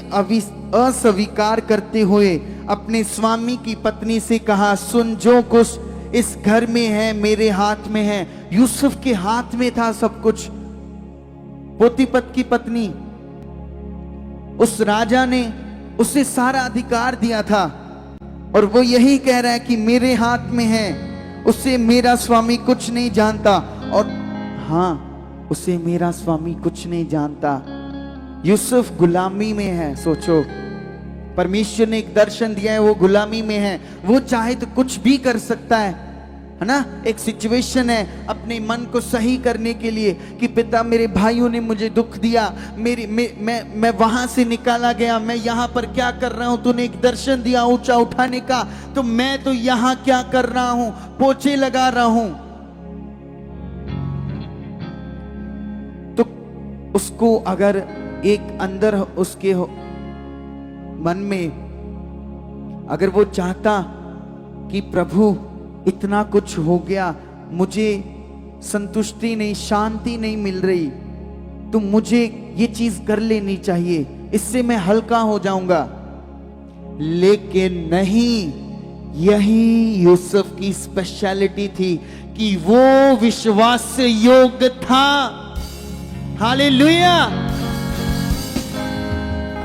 अस्वीकार करते हुए अपने स्वामी की पत्नी से कहा, सुन, जो कुछ इस घर में है मेरे हाथ में है। यूसुफ के हाथ में था सब कुछ। पोतीपत की पत्नी, उस राजा ने उसे सारा अधिकार दिया था, और वो यही कह रहा है कि मेरे हाथ में है, उसे मेरा स्वामी कुछ नहीं जानता। और हाँ, उसे मेरा स्वामी कुछ नहीं जानता। यूसुफ गुलामी में है। सोचो, परमेश्वर ने एक दर्शन दिया है, वो गुलामी में है। वो चाहे तो कुछ भी कर सकता है ना। एक सिचुएशन है अपने मन को सही करने के लिए कि पिता, मेरे भाइयों ने मुझे दुख दिया, मैं वहां से निकाला गया, मैं यहां पर क्या कर रहा हूं, तूने एक दर्शन दिया ऊंचा उठाने का, तो मैं तो यहां क्या कर रहा हूं, पोछे लगा रहा हूं। तो उसको अगर एक अंदर उसके मन में अगर वो चाहता कि प्रभु इतना कुछ हो गया, मुझे संतुष्टि नहीं, शांति नहीं मिल रही, तो मुझे ये चीज कर लेनी चाहिए, इससे मैं हल्का हो जाऊंगा। लेकिन नहीं, यही यूसुफ की स्पेशलिटी थी कि वो विश्वास से योग्य था। हालेलुया।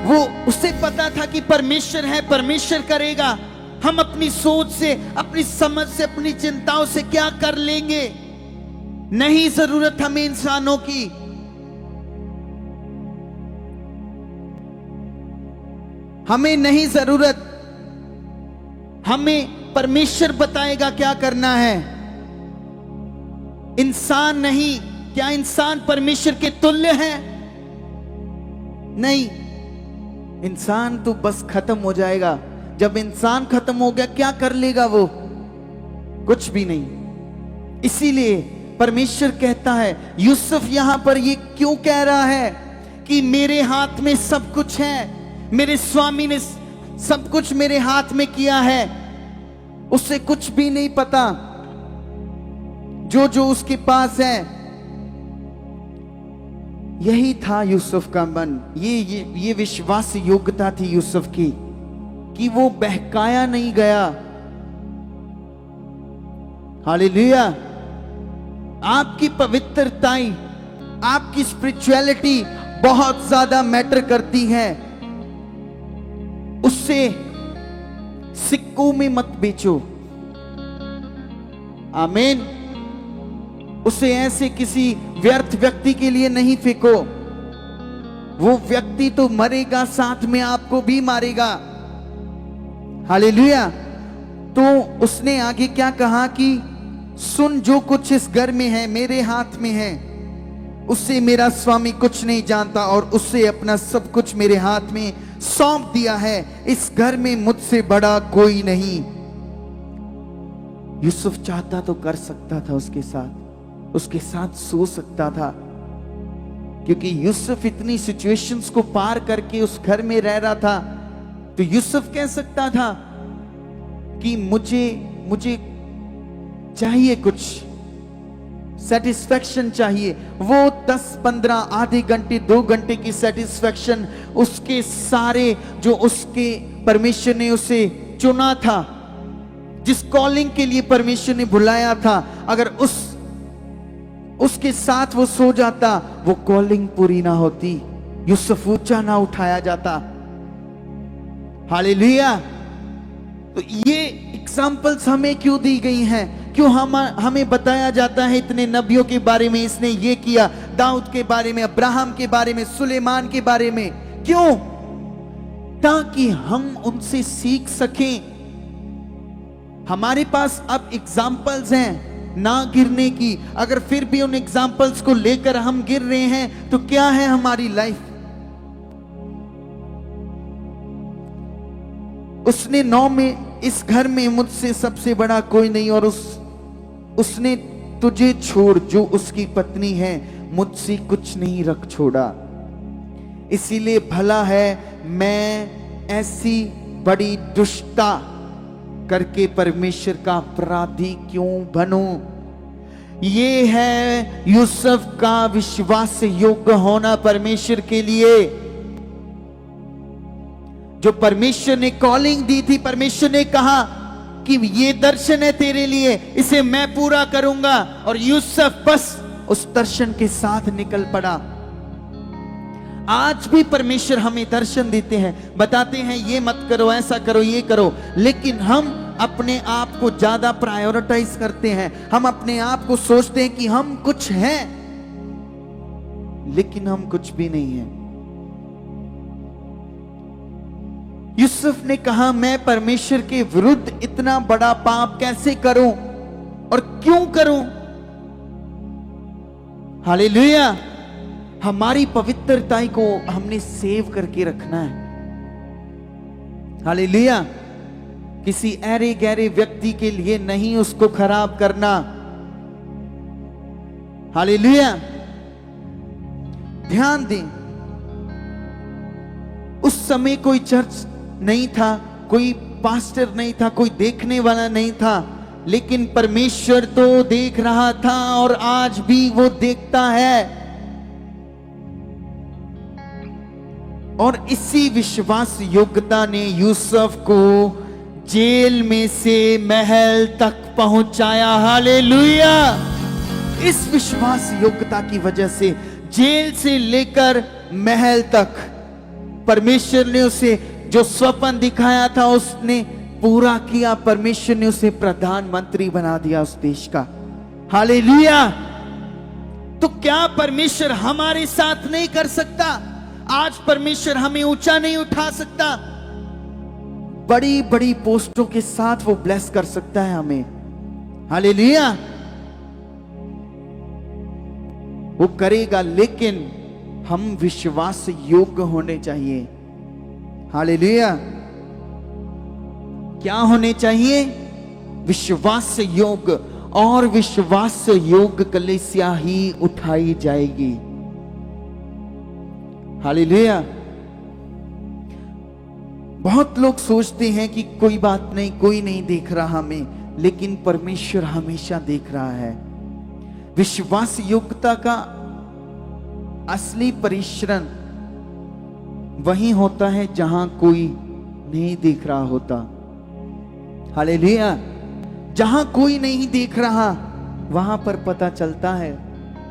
वो उसे पता था कि परमेश्वर है, परमेश्वर करेगा। हम अपनी सोच से, अपनी समझ से, अपनी चिंताओं से क्या कर लेंगे, नहीं जरूरत हमें इंसानों की। हमें नहीं जरूरत, हमें परमेश्वर बताएगा क्या करना है, इंसान नहीं। क्या इंसान परमेश्वर के तुल्य है? नहीं, इंसान तो बस खत्म हो जाएगा। जब इंसान खत्म हो गया, क्या कर लेगा वो? कुछ भी नहीं। इसीलिए परमेश्वर कहता है, यूसुफ यहां पर ये क्यों कह रहा है कि मेरे हाथ में सब कुछ है, मेरे स्वामी ने सब कुछ मेरे हाथ में किया है, उससे कुछ भी नहीं पता। जो जो उसके पास है, यही था यूसुफ का मन। ये विश्वास योग्यता थी यूसुफ की कि वो बहकाया नहीं गया। हालेलुया। आपकी पवित्रताई, आपकी स्पिरिचुअलिटी बहुत ज्यादा मैटर करती है। उससे सिक्कों में मत बेचो। आमीन। उसे ऐसे किसी व्यर्थ व्यक्ति के लिए नहीं फेंको। वो व्यक्ति तो मरेगा, साथ में आपको भी मारेगा। हालेलुया। तो उसने आगे क्या कहा कि सुन, जो कुछ इस घर में है मेरे हाथ में है, उससे मेरा स्वामी कुछ नहीं जानता और उससे अपना सब कुछ मेरे हाथ में सौंप दिया है। इस घर में मुझसे बड़ा कोई नहीं। यूसुफ चाहता तो कर सकता था, उसके साथ सो सकता था, क्योंकि यूसुफ इतनी सिचुएशंस को पार करके उस घर में रह रहा था। तो यूसुफ कह सकता था कि मुझे चाहिए कुछ सेटिस्फैक्शन चाहिए। वो 10-15 आधे घंटे 2 घंटे की सेटिस्फैक्शन, उसके सारे जो उसके परमेश्वर ने उसे चुना था, जिस कॉलिंग के लिए परमेश्वर ने बुलाया था, अगर उसके साथ वो सो जाता, वो कॉलिंग पूरी ना होती, यूसुफ ऊंचा ना उठाया जाता। हालेलुया। तो ये एग्जाम्पल्स हमें क्यों दी गई हैं? क्यों हमें बताया जाता है इतने नबियों के बारे में, इसने ये किया, दाऊद के बारे में, अब्राहम के बारे में, सुलेमान के बारे में? क्यों? ताकि हम उनसे सीख सकें। हमारे पास अब एग्जाम्पल्स हैं ना गिरने की। अगर फिर भी उन एग्जाम्पल्स को लेकर हम गिर रहे हैं, तो क्या है हमारी लाइफ? उसने 9 में, इस घर में मुझसे सबसे बड़ा कोई नहीं, और उसने तुझे छोड़, जो उसकी पत्नी है, मुझसे कुछ नहीं रख छोड़ा। इसीलिए भला है मैं ऐसी बड़ी दुष्टता करके परमेश्वर का अपराधी क्यों बनूं? ये है यूसुफ का विश्वास योग्य होना परमेश्वर के लिए। जो परमेश्वर ने कॉलिंग दी थी, परमेश्वर ने कहा कि ये दर्शन है तेरे लिए, इसे मैं पूरा करूंगा, और यूसुफ बस उस दर्शन के साथ निकल पड़ा। आज भी परमेश्वर हमें दर्शन देते हैं, बताते हैं ये मत करो, ऐसा करो, ये करो, लेकिन हम अपने आप को ज्यादा प्रायोरिटाइज करते हैं। हम अपने आप को सोचते हैं कि हम कुछ हैं, लेकिन हम कुछ भी नहीं हैं। यूसुफ ने कहा, मैं परमेश्वर के विरुद्ध इतना बड़ा पाप कैसे करूं और क्यों करूं? हालेलुया। हमारी पवित्रता को हमने सेव करके रखना है। हालेलुया। किसी ऐरे गहरे व्यक्ति के लिए नहीं उसको खराब करना। हालेलुया। ध्यान दें, उस समय कोई चर्च नहीं था, कोई पास्टर नहीं था, कोई देखने वाला नहीं था, लेकिन परमेश्वर तो देख रहा था और आज भी वो देखता है। और इसी विश्वास योग्यता ने यूसुफ को जेल में से महल तक पहुंचाया। हालेलुया। इस विश्वास योग्यता की वजह से जेल से लेकर महल तक परमेश्वर ने उसे जो स्वप्न दिखाया था उसने पूरा किया। परमेश्वर ने उसे प्रधानमंत्री बना दिया उस देश का। हालेलुया। तो क्या परमेश्वर हमारे साथ नहीं कर सकता? आज परमेश्वर हमें ऊंचा नहीं उठा सकता? बड़ी बड़ी पोस्टों के साथ वो ब्लेस कर सकता है हमें। हालेलुया। वो करेगा, लेकिन हम विश्वास योग्य होने चाहिए। हालेलुया। क्या होने चाहिए? विश्वास योग्य। और विश्वास योग्य कलीसिया ही उठाई जाएगी। हालेलुया। बहुत लोग सोचते हैं कि कोई बात नहीं, कोई नहीं देख रहा हमें, लेकिन परमेश्वर हमेशा देख रहा है। विश्वास योग्यता का असली परिश्रम वहीं होता है जहां कोई नहीं देख रहा होता। हालेलुया। जहां कोई नहीं देख रहा, वहां पर पता चलता है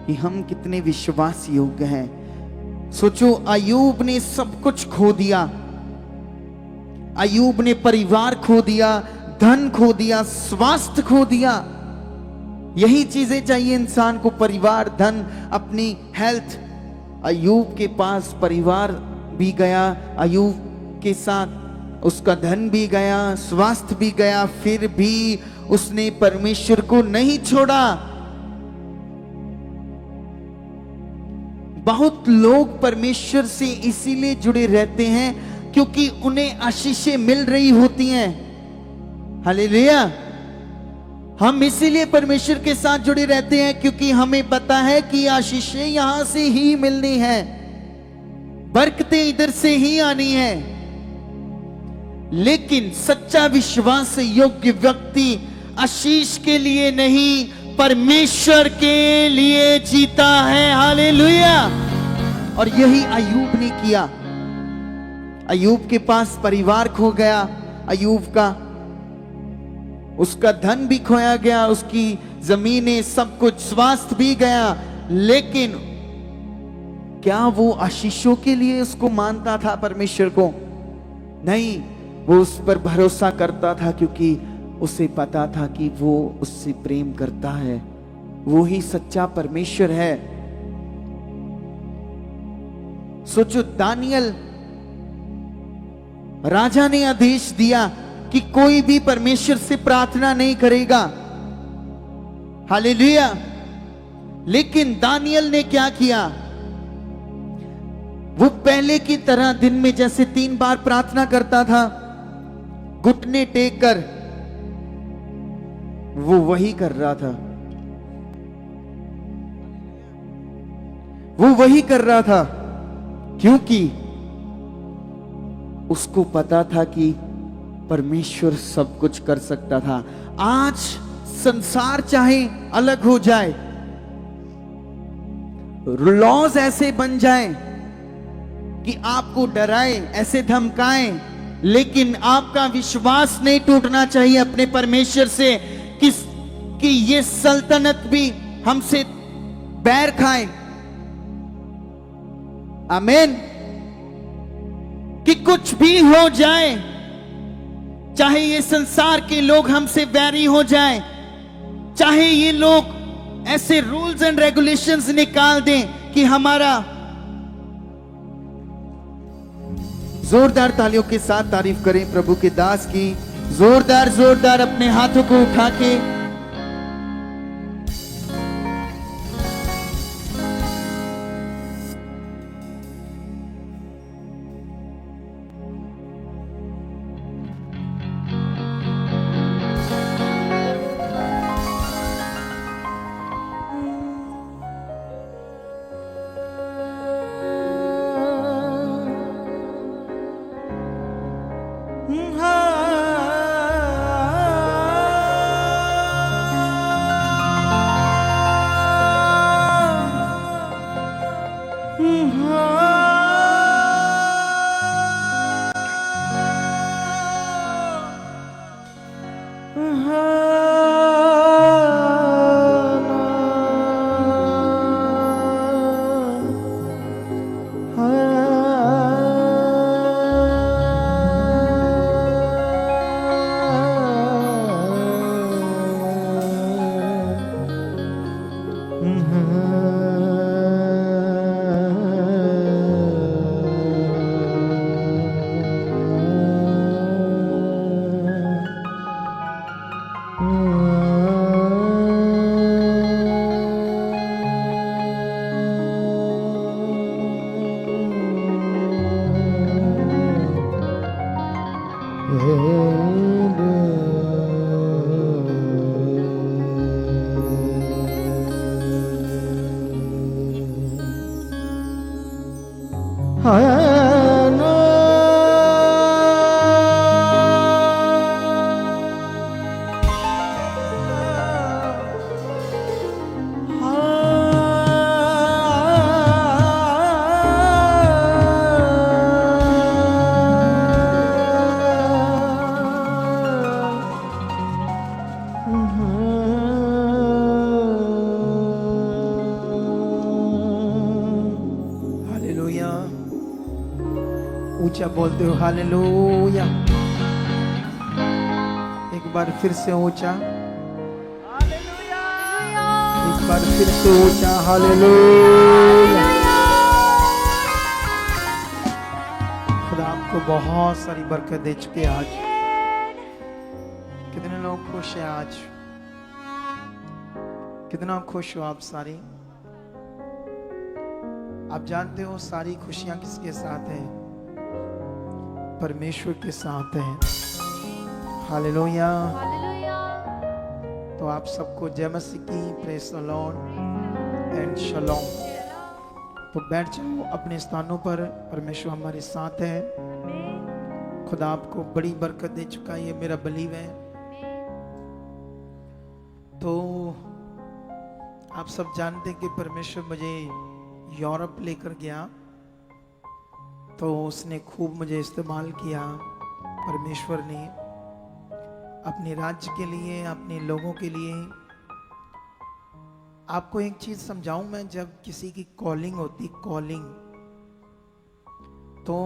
कि हम कितने विश्वास योग्य हैं। सोचो, अय्यूब ने सब कुछ खो दिया। अय्यूब ने परिवार खो दिया, धन खो दिया, स्वास्थ्य खो दिया। यही चीजें चाहिए इंसान को, परिवार, धन, अपनी हेल्थ। अय्यूब के पास परिवार भी गया, अय्यूब के साथ उसका धन भी गया, स्वास्थ्य भी गया, फिर भी उसने परमेश्वर को नहीं छोड़ा। बहुत लोग परमेश्वर से इसीलिए जुड़े रहते हैं क्योंकि उन्हें आशीषें मिल रही होती हैं। हालेलुया। हम इसीलिए परमेश्वर के साथ जुड़े रहते हैं क्योंकि हमें पता है कि आशीषें यहां से ही मिलनी है, बरकतें इधर से ही आनी है। लेकिन सच्चा विश्वास योग्य व्यक्ति आशीष के लिए नहीं, परमेश्वर के लिए जीता है। हालेलुया। और यही अय्यूब ने किया। अय्यूब के पास परिवार खो गया, अय्यूब का उसका धन भी खोया गया, उसकी जमीनें, सब कुछ, स्वास्थ्य भी गया, लेकिन क्या वो आशीषों के लिए उसको मानता था परमेश्वर को? नहीं, वो उस पर भरोसा करता था क्योंकि उसे पता था कि वो उससे प्रेम करता है। वो ही सच्चा परमेश्वर है। सोचो, दानियल राजा ने आदेश दिया कि कोई भी परमेश्वर से प्रार्थना नहीं करेगा। हालेलुया। लेकिन दानियल ने क्या किया? वो पहले की तरह दिन में जैसे 3 बार प्रार्थना करता था, घुटने टेक कर, वो वही कर रहा था। वो वही कर रहा था क्योंकि उसको पता था कि परमेश्वर सब कुछ कर सकता था। आज संसार चाहे अलग हो जाए, लॉज ऐसे बन जाएं कि आपको डराए, ऐसे धमकाएं, लेकिन आपका विश्वास नहीं टूटना चाहिए अपने परमेश्वर से कि ये सल्तनत भी हमसे बैर खाए। आमीन। कि कुछ भी हो जाए, चाहे ये संसार के लोग हमसे बैरी हो जाएं, चाहे ये लोग ऐसे रूल्स एंड रेगुलेशंस निकाल दें कि हमारा, जोरदार तालियों के साथ तारीफ करें प्रभु के दास की। जोरदार जोरदार अपने हाथों को उठा के हालेलुया। ऊंचा बोलते हो हालेलुया। एक बार फिर से ऊंचा, एक बार फिर से ऊंचा हालेलुया। खुदा आपको बहुत सारी बरकत दे चुके आज। कितने लोग खुश हैं आज? कितना खुश हो आप सारे? आप जानते हो सारी खुशियां किसके साथ हैं? परमेश्वर के साथ हैं। हालेलुया। तो आप सबको जय मसीह की, प्रेज द लॉर्ड एंड शलोम। तो बैठ जाओ अपने स्थानों पर। परमेश्वर हमारे साथ है। खुदा आपको बड़ी बरकत दे चुका है, ये मेरा बिलीव है। तो आप सब जानते हैं कि परमेश्वर मुझे यूरोप लेकर गया, तो उसने खूब मुझे इस्तेमाल किया परमेश्वर ने, अपने राज्य के लिए, अपने लोगों के लिए। आपको एक चीज समझाऊं मैं, जब किसी की कॉलिंग होती, कॉलिंग, तो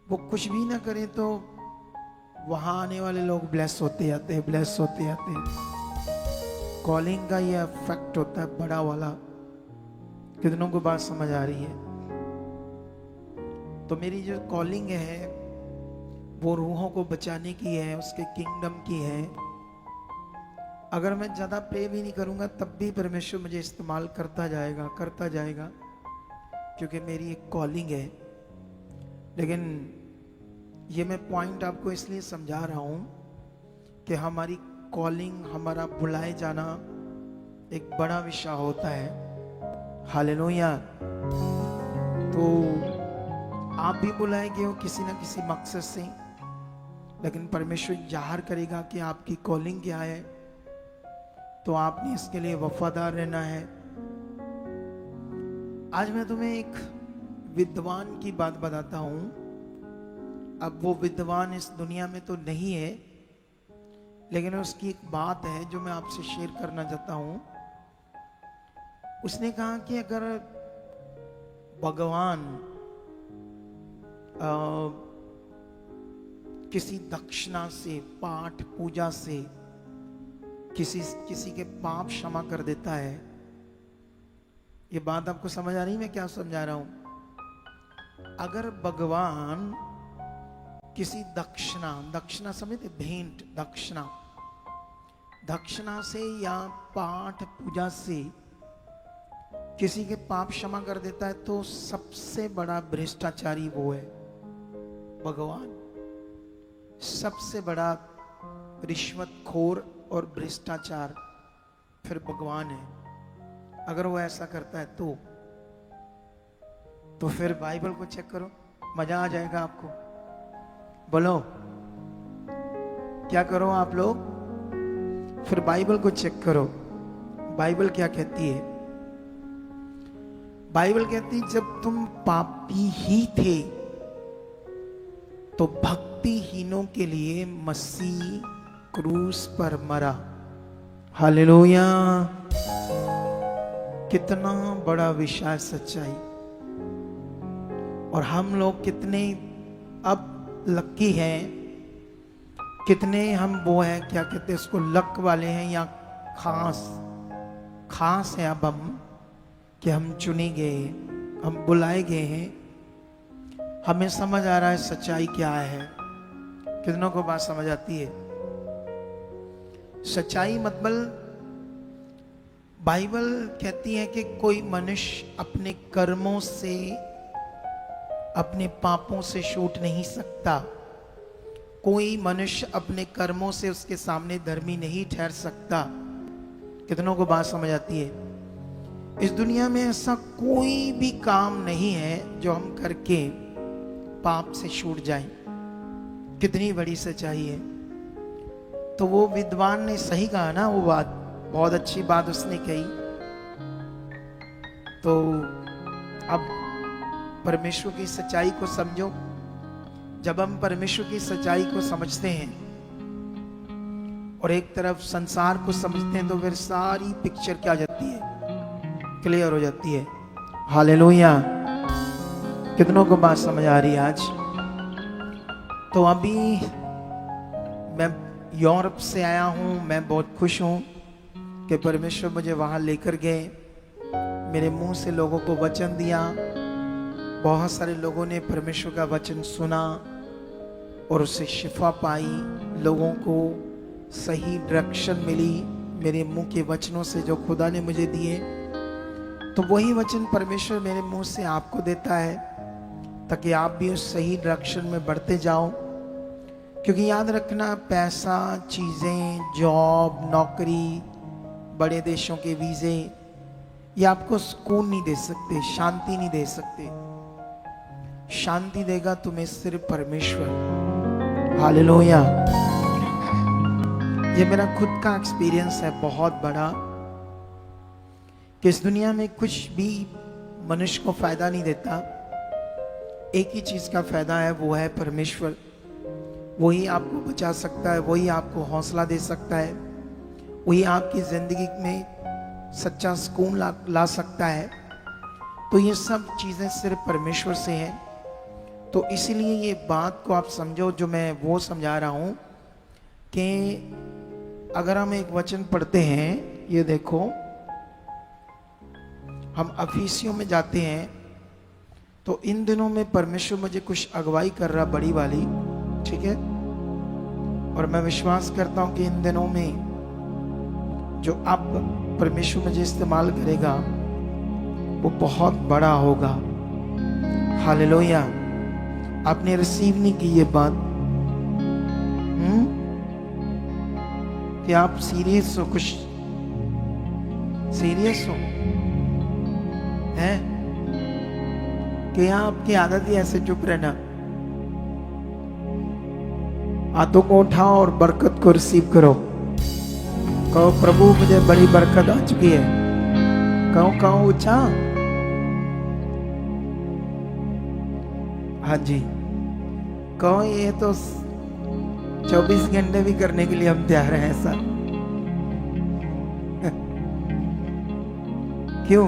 वो कुछ भी ना करे तो वहां आने वाले लोग ब्लेस होते जाते हैं, ब्लेस होते जाते हैं। कॉलिंग का ये इफेक्ट होता है बड़ा वाला। कितनों को बात समझ आ रही है? तो मेरी जो कॉलिंग है वो रूहों को बचाने की है, उसके किंगडम की है। अगर मैं ज्यादा प्रे भी नहीं करूंगा तब भी परमेश्वर मुझे इस्तेमाल करता जाएगा, करता जाएगा, क्योंकि मेरी एक कॉलिंग है। लेकिन ये मैं पॉइंट आपको इसलिए समझा रहा हूं कि हमारी कॉलिंग, हमारा बुलाए जाना एक बड़ा विषय होता है। हालेलुया। तो आप भी बुलाए गए हो किसी ना किसी मकसद से, लेकिन परमेश्वर जाहिर करेगा कि आपकी कॉलिंग क्या है, तो आपने इसके लिए वफादार रहना है। आज मैं तुम्हें एक विद्वान की बात बताता हूं। अब वो विद्वान इस दुनिया में तो नहीं है, लेकिन उसकी एक बात है जो मैं आपसे शेयर करना चाहता हूं। उसने कहा कि अगर भगवान किसी दक्षिणा से, पाठ पूजा से किसी के पाप क्षमा कर देता है। ये बात आपको समझ आ रही है मैं क्या समझा रहा हूं? अगर भगवान किसी दक्षिणा, दक्षिणा समझते, भेंट, दक्षिणा, दक्षिणा से या पाठ पूजा से किसी के पाप क्षमा कर देता है, तो सबसे बड़ा भ्रष्टाचारी वो है भगवान। सबसे बड़ा रिश्वतखोर और भ्रष्टाचार फिर भगवान है। अगर वो ऐसा करता है तो फिर बाइबल को चेक करो, मजा आ जाएगा आपको। बोलो क्या करो आप लोग? फिर बाइबल को चेक करो। बाइबल क्या कहती है? बाइबल कहती है जब तुम पापी ही थे तो भक्तिहीनों के लिए मसीह क्रूस पर मरा। हालेलुया। कितना बड़ा विशाल सच्चाई। और हम लोग कितने अब लक्की हैं, कितने हम वो हैं, क्या कहते हैं उसको, लक वाले हैं या खास है अब हम, कि हम चुने गए, हम बुलाए गए हैं। हमें समझ आ रहा है सच्चाई क्या है। कितनों को बात समझ आती है? सच्चाई मतलब बाइबल कहती है कि कोई मनुष्य अपने कर्मों से, अपने पापों से छूट नहीं सकता। कोई मनुष्य अपने कर्मों से उसके सामने धर्मी नहीं ठहर सकता। कितनों को बात समझ आती है? इस दुनिया में ऐसा कोई भी काम नहीं है जो हम करके पाप से छूट जाएं। कितनी बड़ी सच्चाई है। तो वो विद्वान ने सही कहा ना, वो बात बहुत अच्छी बात उसने कही। तो अब परमेश्वर की सच्चाई को समझो। जब हम परमेश्वर की सच्चाई को समझते हैं और एक तरफ संसार को समझते हैं, तो फिर सारी पिक्चर क्या जाती है, क्लियर हो जाती है। हालेलुया। कितनों को बात समझ आ रही है आज? तो अभी मैं यूरोप से आया हूं। मैं बहुत खुश हूं कि परमेश्वर मुझे वहां लेकर गए। मेरे मुंह से लोगों को वचन दिया। बहुत सारे लोगों ने परमेश्वर का वचन सुना और उससे शिफा पाई। लोगों को सही डायरेक्शन मिली मेरे मुंह के वचनों से जो खुदा ने मुझे दिए। तो वही वचन परमेश्वर मेरे मुंह से आपको देता है, ताकि आप भी उस सही डायरेक्शन में बढ़ते जाओ। क्योंकि याद रखना, पैसा, चीज़ें, जॉब, नौकरी, बड़े देशों के वीज़े, ये आपको सुकून नहीं दे सकते, शांति नहीं दे सकते। शांति देगा तुम्हें सिर्फ परमेश्वर। हालेलुया। ये मेरा खुद का एक्सपीरियंस है बहुत बड़ा, कि इस दुनिया में कुछ भी मनुष्य को फायदा नहीं देता। एक ही चीज का फायदा है, वो है परमेश्वर। वही आपको बचा सकता है, वही आपको हौसला दे सकता है, वही आपकी जिंदगी में सच्चा सुकून ला सकता है। तो ये सब चीजें सिर्फ परमेश्वर से हैं। तो इसीलिए ये बात को आप समझो जो मैं वो समझा रहा हूं, कि अगर हम एक वचन पढ़ते हैं, ये देखो, हम अफीसियों में जाते हैं। तो इन दिनों में परमेश्वर मुझे कुछ अगुवाई कर रहा, बड़ी वाली, ठीक है। और मैं विश्वास करता हूं कि इन दिनों में जो अब परमेश्वर मुझे इस्तेमाल करेगा वो बहुत बड़ा होगा। हालेलुया। आपने रिसीव नहीं की ये बात? कि आप सीरियस हो? कुछ सीरियस हो हैं? कि आपकी आदत ही ऐसे चुप रहना? हाथों को उठाओ और बरकत को रिसीव करो। कहो, प्रभु मुझे बड़ी बरकत आ चुकी है। कहो ऊंचा। हाँ जी, कहो, ये तो 24 घंटे भी करने के लिए हम तैयार हैं ऐसा। क्यों?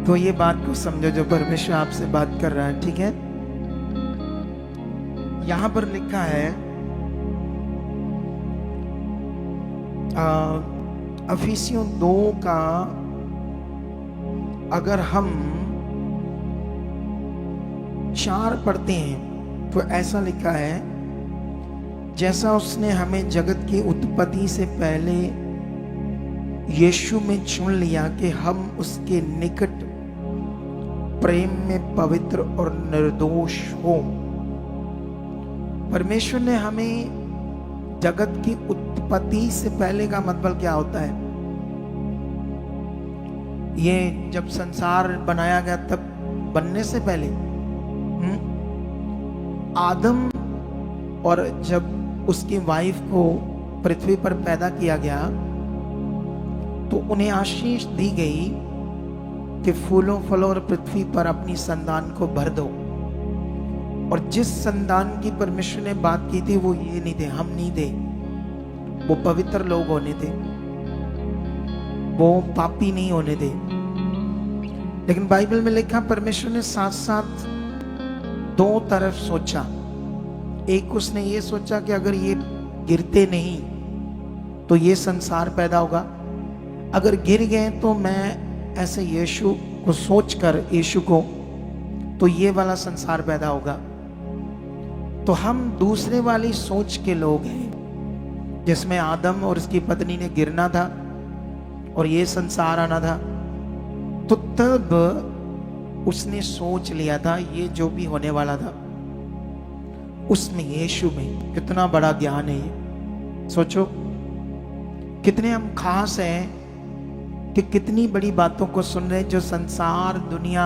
तो ये बात को समझो जो परमेश्वर आपसे बात कर रहा है, ठीक है। यहां पर लिखा है अफिसियों 2 का, अगर हम 4 पढ़ते हैं तो ऐसा लिखा है, जैसा उसने हमें जगत की उत्पत्ति से पहले यीशु में चुन लिया कि हम उसके निकट प्रेम में पवित्र और निर्दोष हो। परमेश्वर ने हमें जगत की उत्पत्ति से पहले का मतलब क्या होता है? ये जब संसार बनाया गया तब बनने से पहले आदम और जब उसकी वाइफ को पृथ्वी पर पैदा किया गया तो उन्हें आशीष दी गई कि फूलों फलों और पृथ्वी पर अपनी संतान को भर दो। और जिस संतान की परमेश्वर ने बात की थी वो ये नहीं थे, हम नहीं थे, वो पवित्र लोग होने थे, वो पापी नहीं होने थे। लेकिन बाइबल में लिखा परमेश्वर ने साथ साथ 2 तरफ सोचा। एक उसने ये सोचा कि अगर ये गिरते नहीं तो ये संसार पैदा होगा, अगर गिर गए तो मैं ऐसे यीशु को सोचकर, यीशु को, तो ये वाला संसार पैदा होगा। तो हम दूसरे वाली सोच के लोग हैं, जिसमें आदम और उसकी पत्नी ने गिरना था और ये संसार आना था। तो तब उसने सोच लिया था ये जो भी होने वाला था उसमें यीशु में कितना बड़ा ज्ञान है। ये सोचो कितने हम खास हैं कि कितनी बड़ी बातों को सुन रहे हैं, जो संसार दुनिया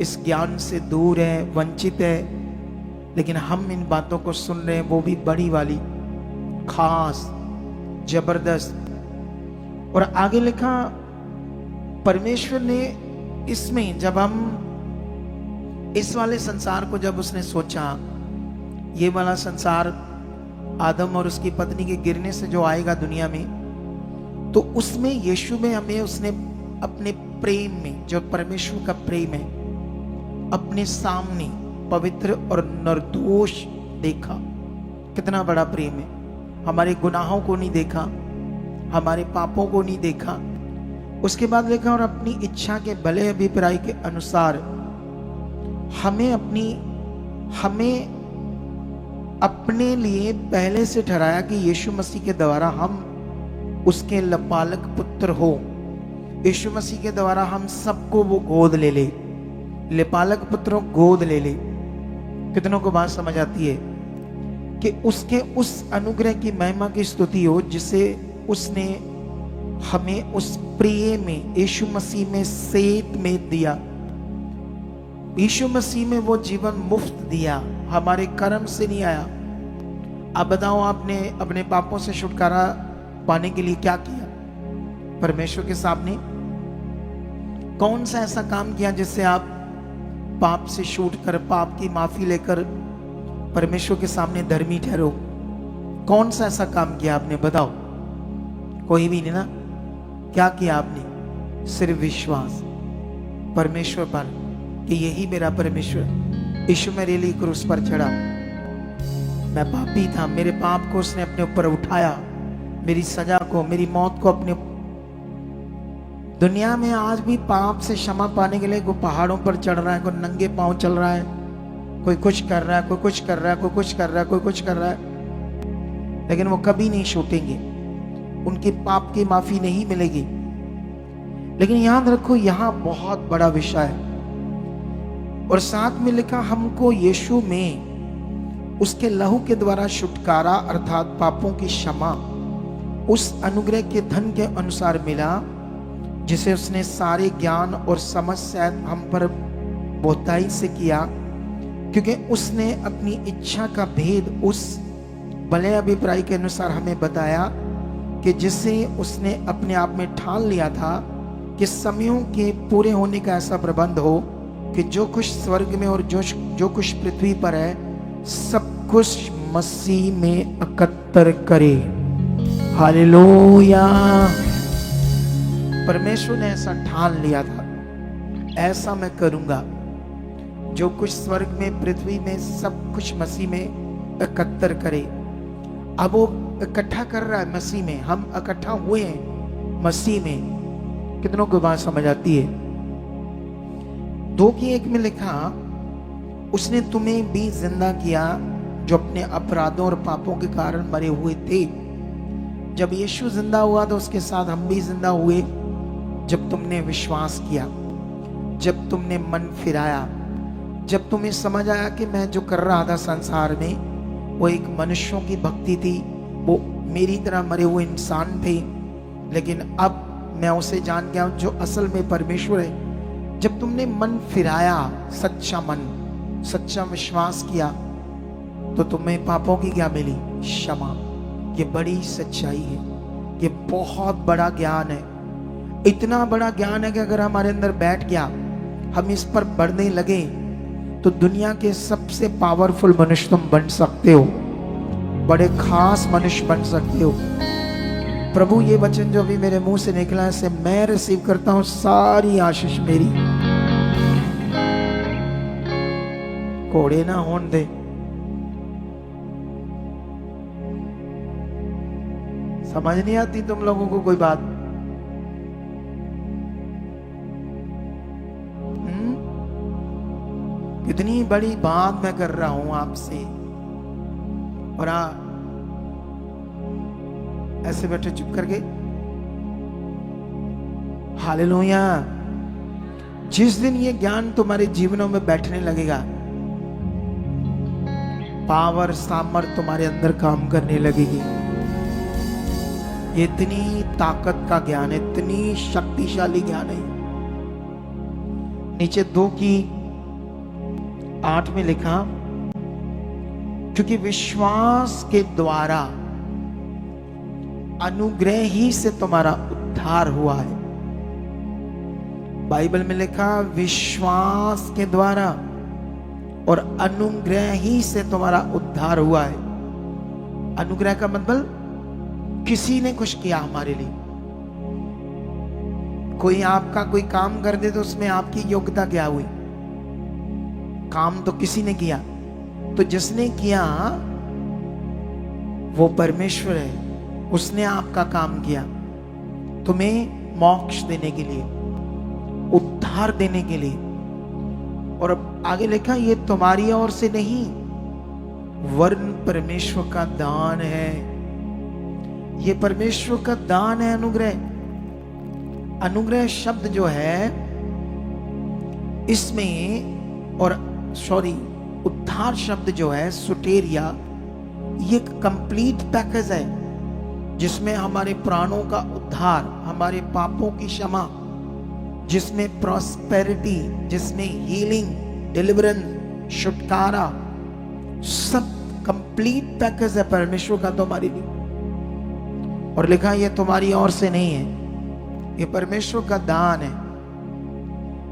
इस ज्ञान से दूर है, वंचित है, लेकिन हम इन बातों को सुन रहे हैं, वो भी बड़ी वाली, खास, जबरदस्त। और आगे लिखा, परमेश्वर ने इसमें, जब हम इस वाले संसार को जब उसने सोचा, ये वाला संसार आदम और उसकी पत्नी के गिरने से जो आएगा दुनिया में, तो उसमें यीशु में हमें उसने अपने प्रेम में, जो परमेश्वर का प्रेम है, अपने सामने पवित्र और निर्दोष देखा। कितना बड़ा प्रेम है। हमारे गुनाहों को नहीं देखा, हमारे पापों को नहीं देखा। उसके बाद देखा, और अपनी इच्छा के भले अभिप्राय के अनुसार हमें अपने लिए पहले से ठहराया कि यीशु मसीह के द्वारा हम उसके लपालक पुत्र हो। यीशु मसीह के द्वारा हम सबको वो गोद ले ले, लपालक पुत्रों गोद ले ले। कितनों को बात समझ आती है कि उसके उस अनुग्रह की महिमा की स्तुति हो, जिसे उसने हमें उस प्रिय में, यीशु मसीह में सेत में दिया। यीशु मसीह में वो जीवन मुफ्त दिया, हमारे कर्म से नहीं आया। अब बताओ, आपने अपने पापों से छुटकारा पाने के लिए क्या किया? परमेश्वर के सामने कौन सा ऐसा काम किया जिससे आप पाप से छूट कर, पाप की माफी लेकर परमेश्वर के सामने धर्मी ठहरो? कौन सा ऐसा काम किया आपने? बताओ। कोई भी नहीं ना। क्या किया आपने? सिर्फ विश्वास परमेश्वर पर कि यही मेरा परमेश्वर, यीशु मेरे लिए क्रूस पर चढ़ा। मैं पापी था, मेरे पाप को उसने अपने ऊपर उठाया, मेरी सजा को, मेरी मौत को अपने। दुनिया में आज भी पाप से क्षमा पाने के लिए कोई पहाड़ों पर चढ़ रहा है, कोई नंगे पांव चल रहा है, कोई कुछ कर रहा है, कोई कुछ कर रहा है, कोई कुछ कर रहा है, कोई कुछ कर रहा है, लेकिन वो कभी नहीं छूटेंगे, उनकी पाप की माफी नहीं मिलेगी। लेकिन याद रखो, यहां बहुत बड़ा विषय है। और साथ में लिखा, हमको यीशु में उसके लहू के द्वारा छुटकारा अर्थात पापों की क्षमा उस अनुग्रह के धन के अनुसार मिला, जिसे उसने सारे ज्ञान और समझ से हम पर बहुताई से किया, क्योंकि उसने अपनी इच्छा का भेद उस भले अभिप्राय के अनुसार हमें बताया, कि जिसे उसने अपने आप में ठान लिया था कि समयों के पूरे होने का ऐसा प्रबंध हो कि जो कुछ स्वर्ग में और जो कुछ पृथ्वी पर है, सब कुछ मसीह में एकत्र करे। हालेलुया। परमेश्वर ने ऐसा ठान लिया था, ऐसा मैं करूंगा। जो कुछ स्वर्ग में, पृथ्वी में, सब कुछ मसीह में एकत्र करे। अब वो इकट्ठा कर रहा है मसीह में, हम इकट्ठा हुए हैं मसीह में। कितनों को बात समझ आती है? 2:1 में लिखा, उसने तुम्हें भी जिंदा किया जो अपने अपराधों और पापों के कारण मरे हुए थे। जब यीशु जिंदा हुआ तो उसके साथ हम भी जिंदा हुए, जब तुमने विश्वास किया, जब तुमने मन फिराया, जब तुम्हें समझ आया कि मैं जो कर रहा था संसार में वो एक मनुष्यों की भक्ति थी, वो मेरी तरह मरे हुए इंसान थे, लेकिन अब मैं उसे जान गया जो असल में परमेश्वर है। जब तुमने मन फिराया, सच्चा मन, सच्चा विश्वास किया, तो तुम्हें पापों की क्या मिली? क्षमा। ये बड़ी सच्चाई है, ये बहुत बड़ा ज्ञान है। इतना बड़ा ज्ञान है कि अगर हमारे अंदर बैठ गया, हम इस पर बढ़ने लगे, तो दुनिया के सबसे पावरफुल मनुष्य तुम बन सकते हो, बड़े खास मनुष्य बन सकते हो। प्रभु, ये वचन जो अभी मेरे मुंह से निकला है, इसे मैं रिसीव करता हूं, सारी आशीष मेरी। कोड़े ना होने दे। समझ नहीं आती तुम लोगों को कोई बात? कितनी बड़ी बात मैं कर रहा हूं आपसे, और ऐसे बैठे चुप करके। हालेलुया। जिस दिन ये ज्ञान तुम्हारे जीवनों में बैठने लगेगा, पावर, सामर्थ तुम्हारे अंदर काम करने लगेगी। ये इतनी ताकत का ज्ञान है, इतनी शक्तिशाली ज्ञान है। नीचे 2:8 में लिखा, क्योंकि विश्वास के द्वारा अनुग्रह ही से तुम्हारा उद्धार हुआ है। बाइबल में लिखा विश्वास के द्वारा और अनुग्रह ही से तुम्हारा उद्धार हुआ है। अनुग्रह का मतलब किसी ने कुछ किया हमारे लिए। कोई आपका कोई काम कर दे तो उसमें आपकी योग्यता क्या हुई? काम तो किसी ने किया। तो जिसने किया वो परमेश्वर है, उसने आपका काम किया तुम्हें मोक्ष देने के लिए, उद्धार देने के लिए। और अब आगे लिखा ये तुम्हारी ओर से नहीं वरन परमेश्वर का दान है। ये परमेश्वर का दान है अनुग्रह। अनुग्रह शब्द जो है इसमें, और उद्धार शब्द जो है सुटेरिया, ये एक कंप्लीट पैकेज है जिसमें हमारे प्राणों का उद्धार, हमारे पापों की क्षमा, जिसमें प्रॉस्पेरिटी, जिसमें हीलिंग, डिलीवरेंस, छुटकारा, सब कंप्लीट पैकेज है परमेश्वर का तुम्हारे लिए। और लिखा ये तुम्हारी ओर से नहीं है, ये परमेश्वर का दान है।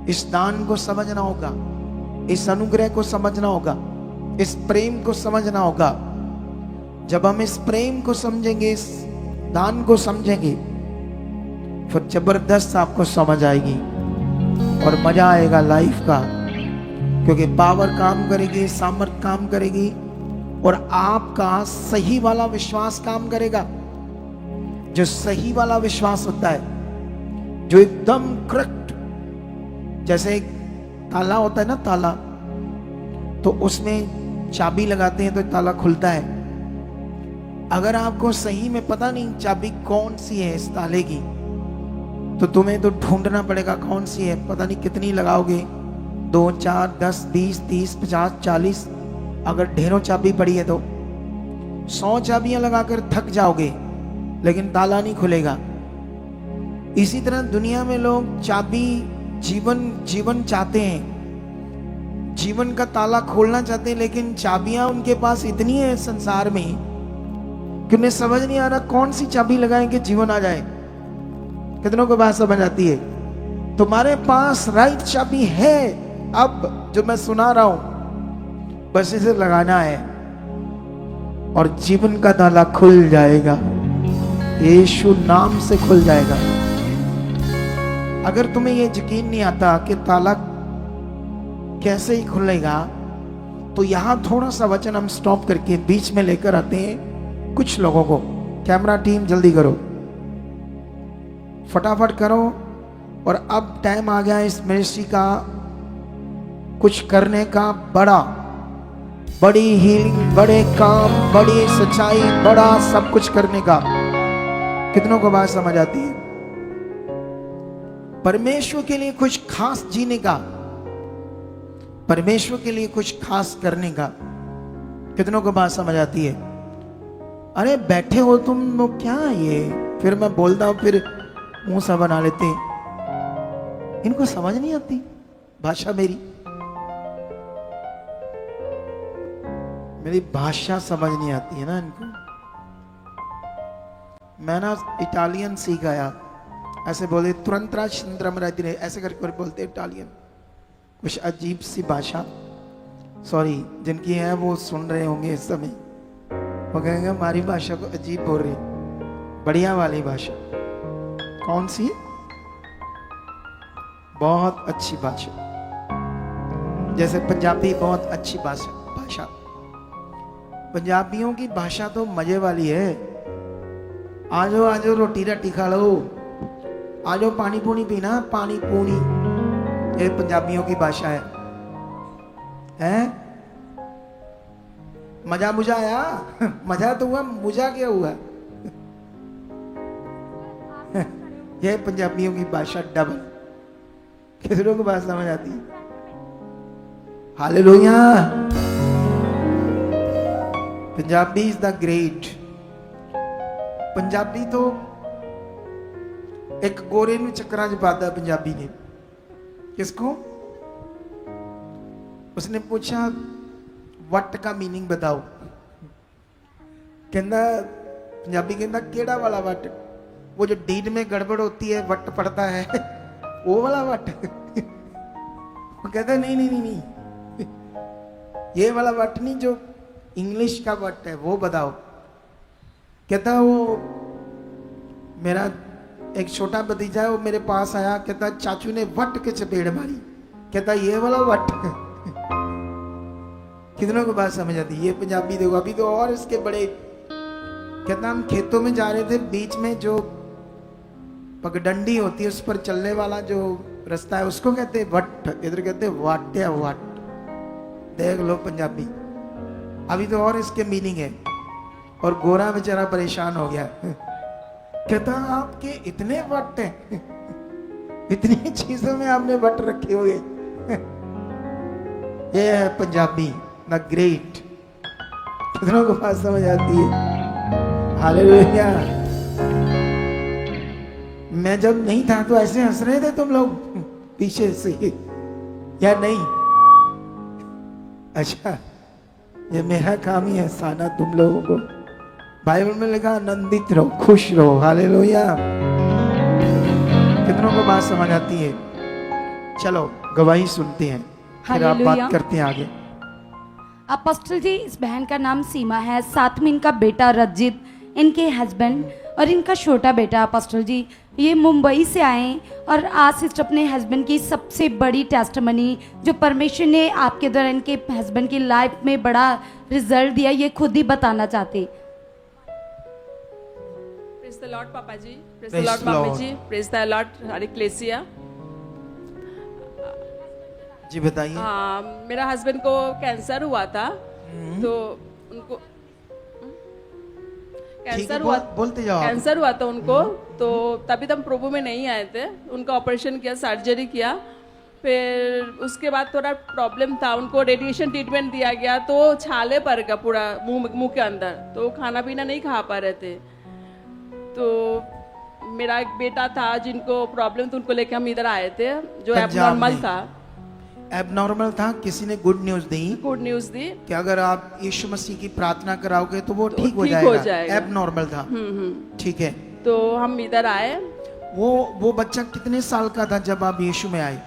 इस दान को समझना होगा, इस अनुग्रह को समझना होगा, इस प्रेम को समझना होगा। जब हम इस प्रेम को समझेंगे, इस दान को समझेंगे, फिर जबरदस्त आपको समझ आएगी और मजा आएगा लाइफ का। क्योंकि पावर काम करेगी, सामर्थ काम करेगी और आपका सही वाला विश्वास काम करेगा। जो सही वाला विश्वास होता है, जो एकदम करेक्ट, जैसे एक ताला होता है ना, ताला, तो उसमें चाबी लगाते हैं तो ताला खुलता है। अगर आपको सही में पता नहीं चाबी कौन सी है इस ताले की, तो तुम्हें तो ढूंढना पड़ेगा कौन सी है। पता नहीं कितनी लगाओगे, 2, 4, 10, 20, 30, 50, 40, अगर ढेरों चाबी पड़ी है तो 100 चाबियां लगाकर थक जाओगे, लेकिन ताला नहीं खुलेगा। इसी तरह दुनिया में लोग चाबी, जीवन चाहते हैं, जीवन का ताला खोलना चाहते हैं, लेकिन चाबियां उनके पास इतनी है संसार में कि उन्हें समझ नहीं आ रहा कौन सी चाबी लगाएं कि जीवन आ जाए। कितनों को बात समझ आती है? तुम्हारे पास राइट चाबी है, अब जो मैं सुना रहा हूं, बस इसे लगाना है और जीवन का ताला खुल जाएगा। यीशु नाम से खुल जाएगा। अगर तुम्हें यह यकीन नहीं आता कि ताला कैसे ही खुलेगा, तो यहां थोड़ा सा वचन हम स्टॉप करके बीच में लेकर आते हैं कुछ लोगों को। कैमरा टीम जल्दी करो, फटाफट करो। और अब टाइम आ गया इस मिनिस्ट्री का कुछ करने का, बड़ी हीलिंग, बड़े काम, बड़ी सच्चाई, बड़ा सब कुछ करने का। कितनों को बात समझ आती है? परमेश्वर के लिए कुछ खास जीने का, परमेश्वर के लिए कुछ खास करने का। कितनों को बात समझ आती है? अरे बैठे हो तुम लोग, क्या ये फिर मैं बोलता हूं फिर मुंह सा बना लेते हैं। इनको समझ नहीं आती भाषा मेरी भाषा समझ नहीं आती है ना इनको। मैं ना इटालियन सीख आया, ऐसे बोले तुरंत रहती रहे, ऐसे करके बोलते इटालियन, कुछ अजीब सी भाषा। सॉरी, जिनकी है वो सुन रहे होंगे इस समय, वो कहेंगे हमारी भाषा को अजीब बोल रही। बढ़िया वाली भाषा कौन सी? बहुत अच्छी भाषा, जैसे पंजाबी बहुत अच्छी भाषा। पंजाबियों की भाषा तो मजे वाली है। आजो आजो रोटी राटी खा लो, आजो पानी पूनी पीना, पानी पूनी, ये पंजाबियों की भाषा है? मजा मुझा आया? मजा तो हुआ, मुझा क्या हुआ? यह पंजाबियों की भाषा डबल। किसी को बात समझ आती है? Hallelujah. Punjabi is the great. Punjabi तो एक गोरे ने चक्करा च पाता पंजाबी ने। किसको? उसने पूछा वट का मीनिंग बताओ। कहना पंजाबी कहना केड़ा वाला वट? वो जो डीड में गड़बड़ होती है वट पड़ता है वो वाला वट? वो कहता नहीं नहीं नहीं नहीं, ये वाला वट नहीं, जो इंग्लिश का वट है वो बताओ। कहता वो मेरा एक छोटा भतीजा है, वो मेरे पास आया, कहता चाचू ने वट के चपेड़ मारी। कहता ये वाला वट? कितनों को बात समझ आती? ये पंजाबी देखो। अभी तो और इसके बड़े। कहता हम खेतों में जा रहे थे, बीच में जो पगडंडी होती है उस पर चलने वाला जो रास्ता है उसको कहते हैं वट, इधर कहते हैं वाट या वट। देख लो पंजाबी। अभी तो और इसके मीनिंग है। और गोरा बेचारा परेशान हो गया। कहता आपके इतने वट हैं, इतनी चीजों में आपने वट रखे हुए। ये है पंजाबी द ग्रेट। कितनों को बात समझ आती है? हालेलुया। मैं जब नहीं था तो ऐसे हंस रहे थे तुम लोग पीछे से, या नहीं? अच्छा, ये मेरा काम ही है हंसाना तुम लोगों को। बाइबल में लिखा आनंदित रहो, खुश रहो। हालेलुया। कितनों को बात समझ आती है? चलो गवाही सुनते हैं, फिर आप हालेलुया। बात करते हैं आगे। अपोस्टल जी, इस बहन का नाम सीमा है, साथ में इनका बेटा रजित, इनके हस्बैंड और इनका छोटा बेटा। अपोस्टल जी, ये मुंबई से आए और आज सिस्टर अपने हस्बैंड की सबसे बड़ी टेस्टमनी जो परमेश्वर ने आपके द्वारा इनके हस्बैंड की लाइफ में बड़ा रिजल्ट दिया, ये खुद ही बताना चाहते। प्रेज द लॉर्ड पापा जी, praise the Praise lord the मम्मी Lord. जी, प्रेज द लॉर्ड हर एक्लेसिया। जी बताइए। मेरा हस्बैंड को कैंसर हुआ था, तो उनको ठीक है, कैंसर हुआ, बोलते जाओ आप। कैंसर हुआ था उनको। तो तभी तो हम प्रभु में नहीं आए थे। उनका ऑपरेशन किया, सर्जरी किया। फिर उसके बाद थोड़ा प्रॉब्लम था, उनको रेडिएशन ट्रीटमेंट दिया गया, तो छाले पड़ गया पूरा मुंह के अंदर, तो खाना पीना नहीं खा पा रहे थे। तो मेरा एक बेटा था जिनको प्रॉब्लम, तो उनको लेके हम इधर आए थे, जो पंजाब एबनॉर्मल में। था। एबनॉर्मल था। किसी ने गुड न्यूज दी गुड न्यूज दी। कि अगर आप यीशु मसीह की प्रार्थना कराओगे तो वो ठीक हो ठीक हो जाएगा। जाएगा। एबनॉर्मल था। ठीक है। तो हम इधर आए। वो बच्चा कितने साल का था जब आप यीशु में आए?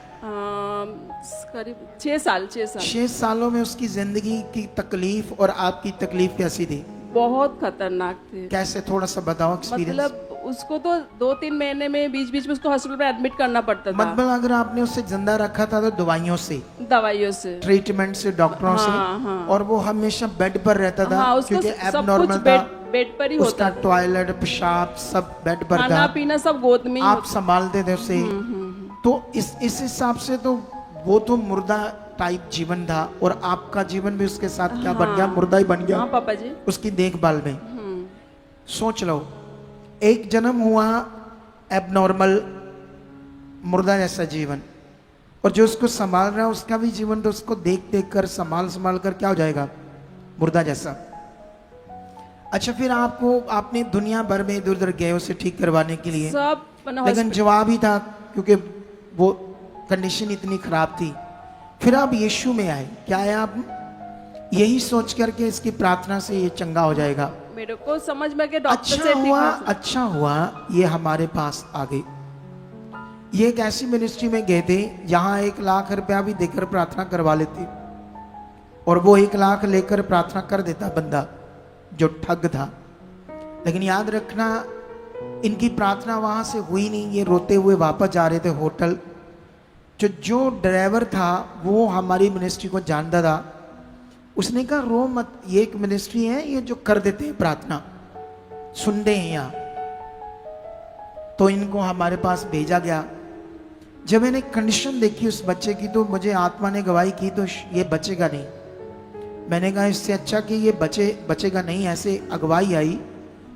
करीब 6 साल। 6 सालों में उसकी जिंदगी की तकलीफ और आपकी तकलीफ कैसी थी? बहुत खतरनाक थे। कैसे, थोड़ा सा बताओ एक्सपीरियंस। मतलब उसको तो 2-3 महीने में बीच बीच में उसको हॉस्पिटल में एडमिट करना पड़ता था, मतलब अगर आपने उसे जिंदा रखा था तो दवाइयों से, दवाइयों से, ट्रीटमेंट से, डॉक्टरों से, हाँ। और वो हमेशा बेड पर रहता था। हाँ, उसको क्योंकि सब कुछ एबनॉर्मल था। बेड पर ही उसका होता था। टॉयलेट, पेशाब सब बेड पर खाना था। पीना सब गोद में ही आप होता। संभालते थे उसे। तो इस हिसाब से तो वो तो मुर्दा टाइप जीवन था, और आपका जीवन भी उसके साथ क्या बन गया? मुर्दा ही बन गया। हाँ पापा जी। उसकी देखभाल में। सोच लो, एक जन्म हुआ एबनॉर्मल, मुर्दा जैसा जीवन, और जो उसको संभाल रहा है उसका भी जीवन तो उसको देख देख कर, संभाल कर क्या हो जाएगा? मुर्दा जैसा। अच्छा, फिर आपने दुनिया भर में इधर उधर गए उसे ठीक करवाने के लिए, सब लेकिन जवाब ही था, क्योंकि वो कंडीशन इतनी खराब थी। फिर आप यीशु में आए। क्या आया आप? यही सोच करके इसकी प्रार्थना से ये चंगा हो जाएगा। मेरे को समझ में के डॉक्टर से अच्छा हुआ ये हमारे पास आ गई। ये एक ऐसी मिनिस्ट्री में गए थे जहां 1 लाख रुपया भी देकर प्रार्थना करवा लेते, और वो 1 लाख लेकर प्रार्थना कर देता बंदा जो ठग था। लेकिन याद रखना, इनकी प्रार्थना वहां से हुई नहीं। ये रोते हुए वापस जा रहे थे होटल। जो ड्राइवर था वो हमारी मिनिस्ट्री को जानता था। उसने कहा रो मत, ये एक मिनिस्ट्री है, ये जो कर देते हैं प्रार्थना, सुनते हैं यहाँ। तो इनको हमारे पास भेजा गया। जब मैंने कंडीशन देखी उस बच्चे की, तो मुझे आत्मा ने गवाही की, तो ये बचेगा नहीं। मैंने कहा इससे अच्छा कि ये बचेगा नहीं, ऐसे अगवाई आई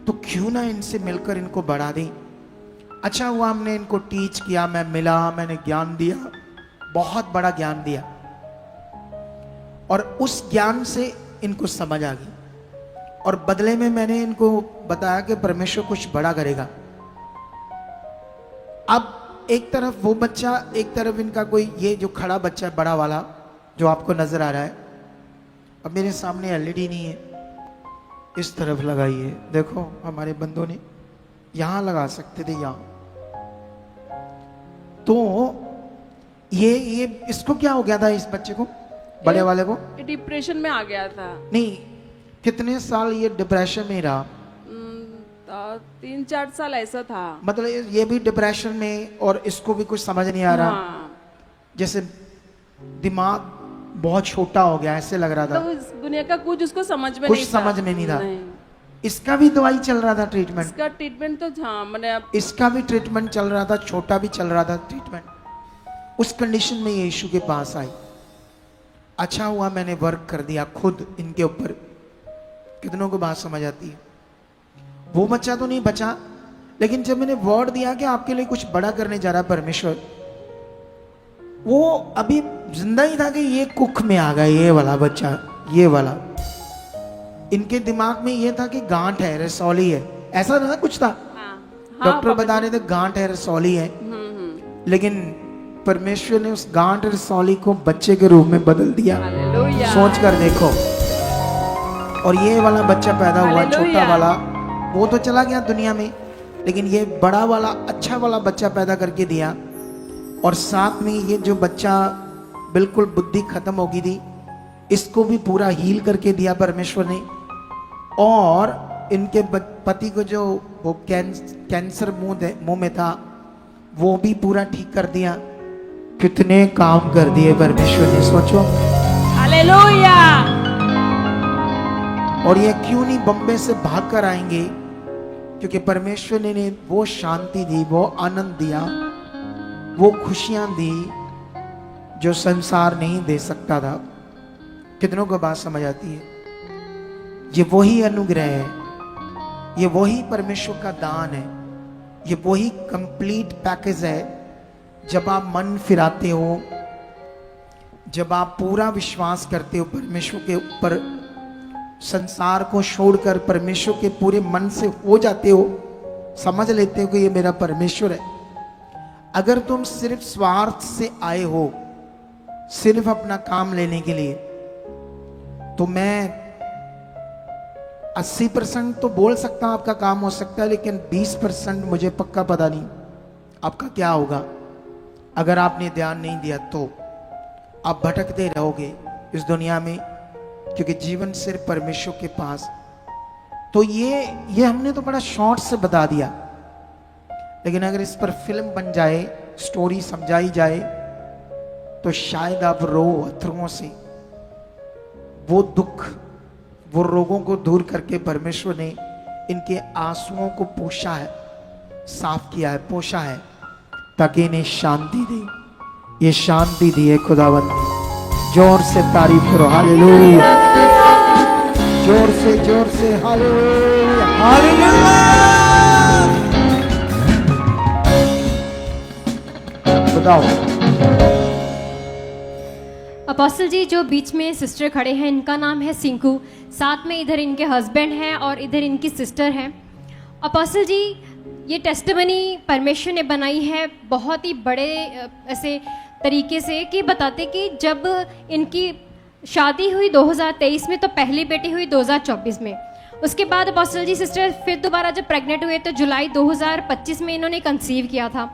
तो क्यों ना इनसे मिलकर इनको बढ़ा दें। अच्छा हुआ हमने इनको टीच किया, मैं मिला, मैंने ज्ञान दिया, बहुत बड़ा ज्ञान दिया, और उस ज्ञान से इनको समझ आ गई। और बदले में मैंने इनको बताया कि परमेश्वर कुछ बड़ा करेगा। अब एक तरफ वो बच्चा, एक तरफ इनका कोई ये जो खड़ा बच्चा है बड़ा वाला जो आपको नजर आ रहा है, अब मेरे सामने एलईडी नहीं है, इस तरफ लगाई है। देखो हमारे बंदों ने यहां लगा सकते थे, यहां। तो ये इसको क्या हो गया था इस बच्चे को, बड़े वाले को? डिप्रेशन में आ गया था। नहीं, कितने साल ये डिप्रेशन में रहा? 3-4 साल ऐसा था। मतलब ये भी डिप्रेशन में, और इसको भी कुछ समझ नहीं आ रहा। हाँ। जैसे दिमाग बहुत छोटा हो गया ऐसे लग रहा था, तो इस दुनिया का कुछ उसको समझ में कुछ नहीं था। समझ में नहीं था। नहीं। इसका भी दवाई चल रहा था, ट्रीटमेंट? इसका ट्रीटमेंट तो हाँ मैंने अब इसका भी ट्रीटमेंट चल रहा था, छोटा भी चल रहा था ट्रीटमेंट। उस कंडीशन में ये यीशु के पास आई। अच्छा हुआ मैंने वर्क कर दिया खुद इनके ऊपर। कितनों को बात समझ आती है? वो बच्चा तो नहीं बचा, लेकिन जब मैंने वर्ड दिया कि आपके लिए कुछ बड़ा करने जा रहा परमेश्वर, वो अभी जिंदा ही था कि ये कुख में आ गया। ये वाला बच्चा, ये वाला, इनके दिमाग में ये था कि गांठ है, रसौली है, ऐसा ना कुछ था। हाँ। डॉक्टर बता रहे थे गांठ है, रसौली है, लेकिन परमेश्वर ने उस गांठ रसौली को बच्चे के रूप में बदल दिया। हालेलुया। सोच कर देखो। और ये वाला बच्चा पैदा हुआ, हालेलुया। छोटा वाला, वो तो चला गया दुनिया में, लेकिन ये बड़ा वाला, अच्छा वाला बच्चा पैदा करके दिया। और साथ में ये जो बच्चा बिल्कुल बुद्धि खत्म हो गई थी, इसको भी पूरा हील करके दिया परमेश्वर ने। और इनके पति को जो वो कैंसर मुंह में था, वो भी पूरा ठीक कर दिया। कितने काम कर दिए परमेश्वर ने, सोचो। हालेलुया। और ये क्यों नहीं बम्बे से भाग कर आएंगे? क्योंकि परमेश्वर ने वो शांति दी, वो आनंद दिया, वो खुशियां दी जो संसार नहीं दे सकता था। कितनों को बात समझ आती है? ये वही अनुग्रह है, ये वही परमेश्वर का दान है, ये वही कंप्लीट पैकेज है। जब आप मन फिराते हो, जब आप पूरा विश्वास करते हो परमेश्वर के ऊपर, संसार को छोड़कर परमेश्वर के पूरे मन से हो जाते हो, समझ लेते हो कि ये मेरा परमेश्वर है। अगर तुम सिर्फ स्वार्थ से आए हो, सिर्फ अपना काम लेने के लिए, तो मैं 80% तो बोल सकता हूं आपका काम हो सकता है, लेकिन 20% मुझे पक्का पता नहीं आपका क्या होगा। अगर आपने ध्यान नहीं दिया तो आप भटकते रहोगे इस दुनिया में, क्योंकि जीवन सिर्फ परमेश्वर के पास। तो ये हमने तो बड़ा शॉर्ट से बता दिया, लेकिन अगर इस पर फिल्म बन जाए, स्टोरी समझाई जाए, तो शायद आप रो अथरुओं से। वो दुख, वो रोगों को दूर करके परमेश्वर ने इनके आंसुओं को पोषा है, साफ किया है, पोषा है, ताकि इन्हें शांति दे। ये शांति दी है खुदावंद ने। जोर से तारीफ करो, हालेलुया। जोर से हालेलुया, हालेलुया। बताओ। अपोस्टल जी, जो बीच में सिस्टर खड़े हैं, इनका नाम है सिंकू, साथ में इधर इनके हस्बैंड हैं और इधर इनकी सिस्टर हैं। अपोस्टल जी, ये टेस्टिमनी परमेश्वर ने बनाई है बहुत ही बड़े ऐसे तरीके से, कि बताते कि जब इनकी शादी हुई 2023 में, तो पहली बेटी हुई 2024 में। उसके बाद अपोस्टल जी सिस्टर फिर दोबारा जब प्रेग्नेंट हुए तो जुलाई 2025 में इन्होंने कंसीव किया था।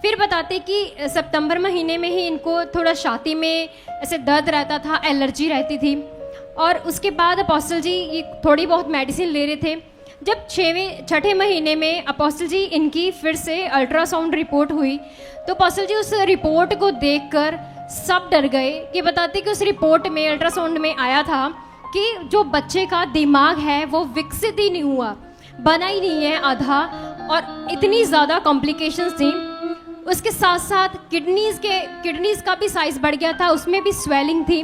फिर बताते कि सितंबर महीने में ही इनको थोड़ा छाती में ऐसे दर्द रहता था, एलर्जी रहती थी। और उसके बाद अपोस्टल जी ये थोड़ी बहुत मेडिसिन ले रहे थे। जब छठे महीने में अपोस्टल जी इनकी फिर से अल्ट्रासाउंड रिपोर्ट हुई, तो अपोस्टल जी उस रिपोर्ट को देखकर सब डर गए। कि बताते कि उस रिपोर्ट में, अल्ट्रासाउंड में आया था कि जो बच्चे का दिमाग है वो विकसित ही नहीं हुआ, बना ही नहीं है आधा, और इतनी ज़्यादा कॉम्प्लिकेशंस थी। उसके साथ साथ किडनीज का भी साइज बढ़ गया था, उसमें भी स्वेलिंग थी,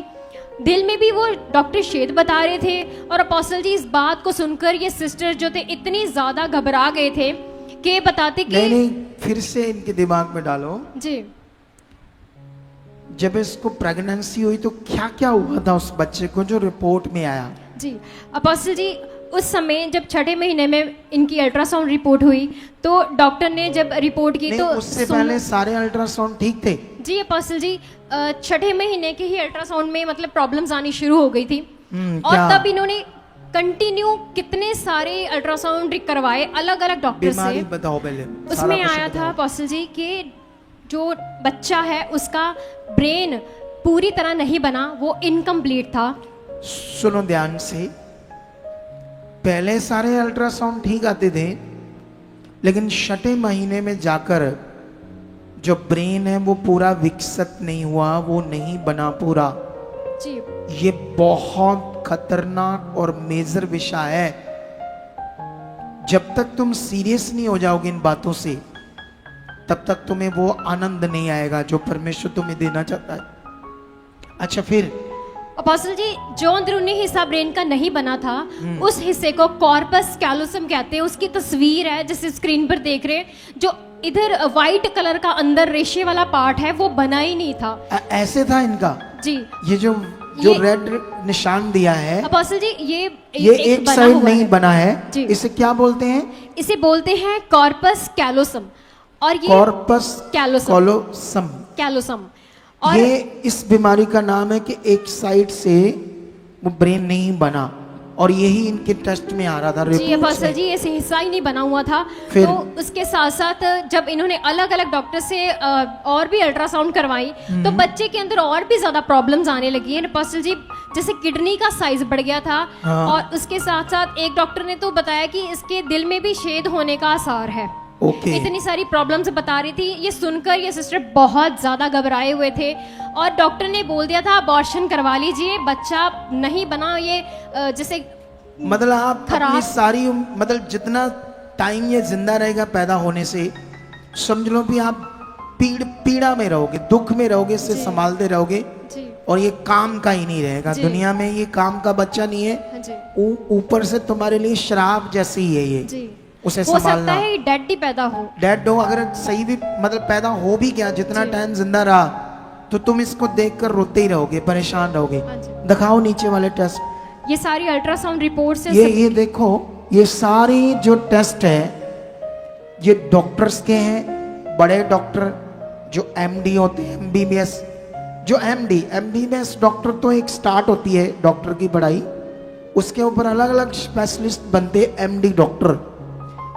दिल में भी वो डॉक्टर शेद बता रहे थे। और अपोस्टल जी इस बात को सुनकर ये सिस्टर जो थे इतनी ज़्यादा घबरा गए थे कि बताते कि नहीं, फिर से इनके दिमाग में डालो जी। जब इसको प्रेगनेंसी हुई तो क्या क्या हुआ था उस बच्चे को जो रिपोर्ट में आया? जी अपोस्टल जी, उस समय जब छठे महीने में इनकी अल्ट्रासाउंड रिपोर्ट हुई तो डॉक्टर ने जब रिपोर्ट की नहीं, तो उससे पहले सारे अल्ट्रासाउंड ठीक थे। जी अपोस्टल जी, छठे महीने के ही अल्ट्रासाउंड में मतलब प्रॉब्लम्स आनी शुरू हो गई थी। और क्या? तब इन्होंने कंटिन्यू कितने सारे अल्ट्रासाउंड करवाए अलग अलग डॉक्टर बीमारी से। बताओ पहले। उसमें सारा कुछ आया था बताओ। अपोस्टल जी कि जो बच्चा है उसका ब्रेन पूरी तरह नहीं बना, वो इनकम्प्लीट था। सुनो ध्यान से, पहले सारे अल्ट्रासाउंड ठीक आते थे, लेकिन छठे महीने में जाकर जो ब्रेन है वो पूरा विकसित नहीं हुआ, वो नहीं बना पूरा। जी ये बहुत खतरनाक और मेजर विषय है। जब तक तुम सीरियस नहीं हो जाओगे इन बातों से, तब तक तुम्हें वो आनंद नहीं आएगा जो परमेश्वर तुम्हें देना चाहता है। अच्छा, फिर अपोस्टल जी, जो अंदरूनी हिस्सा ब्रेन का नहीं बना था उस हिस्से को कॉर्पस कैलोसम कहते हैं। उसकी तस्वीर है जिसे स्क्रीन पर देख रहे हैं। जो इधर व्हाइट कलर का अंदर रेशे वाला पार्ट है वो बना ही नहीं था। ऐसे था इनका। जी ये जो ये- रेड निशान दिया है, अपोस्टल जी, ये एक बना साइड हुआ नहीं है। बना है। जी। इसे क्या बोलते हैं? इसे बोलते हैं कॉर्पस कैलोसम। और ये कॉर्पस कैलोसम कॉलोसम। कैलोसम और ये इस बीमारी का नाम है कि एक साइड से वो ब्रेन नहीं बना, और यही इनके टेस्ट में आ रहा था। जी रिपोर्ट्स अपोस्टल में। जी, ऐसे हिस्सा ही नहीं बना हुआ था। फिर? तो उसके साथ साथ जब इन्होंने अलग अलग डॉक्टर से और भी अल्ट्रासाउंड करवाई तो बच्चे के अंदर और भी ज्यादा प्रॉब्लम्स आने लगी है अपोस्टल जी। जैसे किडनी का साइज बढ़ गया था। हाँ। और उसके साथ साथ एक डॉक्टर ने तो बताया कि इसके दिल में भी छेद होने का आसार है। ओके। इतनी सारी प्रॉब्लम्स बता रही थी। ये सुनकर ये सिस्टर बहुत ज्यादा घबराए हुए थे और डॉक्टर ने बोल दिया था अबॉर्शन करवा लीजिए, बच्चा नहीं बना। ये जैसे मतलब आप खराब- अपनी सारी मतलब जितना टाइम ये जिंदा रहेगा पैदा होने से, समझ लो भी आप पीड़ा में रहोगे, दुख में रहोगे, इससे संभालते रहोगे, जी और ये काम का ही नहीं रहेगा। जी। दुनिया में ये काम का बच्चा नहीं है। हाँ जी ऊपर से तुम्हारे लिए श्राप जैसी ही है ये। जी, उसे हो सकता संभालना। है डेड ही पैदा हो। डेड हो, अगर सही भी मतलब पैदा हो भी गया, जितना जी। टाइम जिंदा रहा, तो तुम इसको देखकर रोते ही रहोगे, परेशान रहोगे। हाँ जी। दिखाओ नीचे वाले टेस्ट। ये सारी अल्ट्रासाउंड रिपोर्ट से ये देखो, ये सारी जो टेस्ट है ये डॉक्टर्स के हैं, बड़े डॉक्टर जो एमडी होते हैं, एमबीबीएस। जो एमबीबीएस डॉक्टर तो एक स्टार्ट होती है डॉक्टर की पढ़ाई, उसके ऊपर अलग अलग स्पेशलिस्ट बनते हैं एमडी डॉक्टर।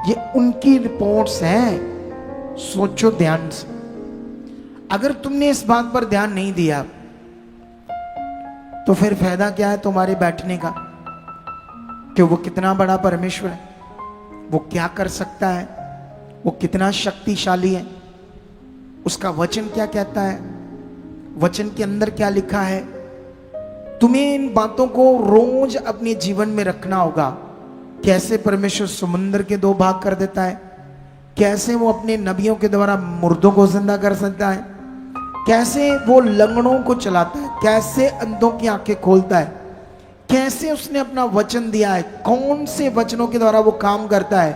ये उनकी रिपोर्ट्स हैं। सोचो ध्यान से, अगर तुमने इस बात पर ध्यान नहीं दिया तो फिर फायदा क्या है तुम्हारे बैठने का? कि वो कितना बड़ा परमेश्वर है, वो क्या कर सकता है, वो कितना शक्तिशाली है, उसका वचन क्या कहता है, वचन के अंदर क्या लिखा है। तुम्हें इन बातों को रोज अपने जीवन में रखना होगा। कैसे परमेश्वर समुद्र के 2 भाग कर देता है, कैसे वो अपने नबियों के द्वारा मुर्दों को जिंदा कर सकता है, कैसे वो लंगड़ों को चलाता है, कैसे अंधों की आंखें खोलता है, कैसे उसने अपना वचन दिया है, कौन से वचनों के द्वारा वो काम करता है,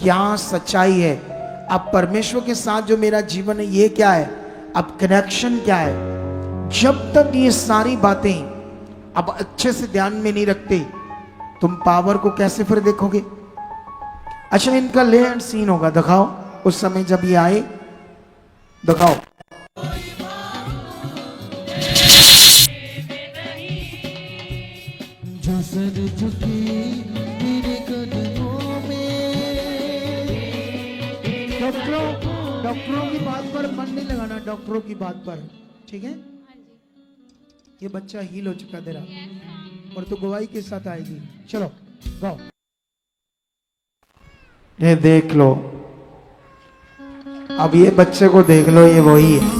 क्या सच्चाई है। अब परमेश्वर के साथ जो मेरा जीवन है ये क्या है, अब कनेक्शन क्या है। जब तक ये सारी बातें अब अच्छे से ध्यान में नहीं रखते, तुम पावर को कैसे फिर देखोगे। अच्छा, इनका ले एंड सीन होगा, दिखाओ उस समय जब ये आए, दिखाओ। जो सर झुकी मेरे कदमों में। डॉक्टरों की बात पर मन नहीं लगाना, डॉक्टरों की बात पर, ठीक है। ये बच्चा हील हो चुका तेरा, और तू गवाही के साथ आएगी। चलो गाओ। ये देख लो, अब ये बच्चे को देख लो, ये वही है।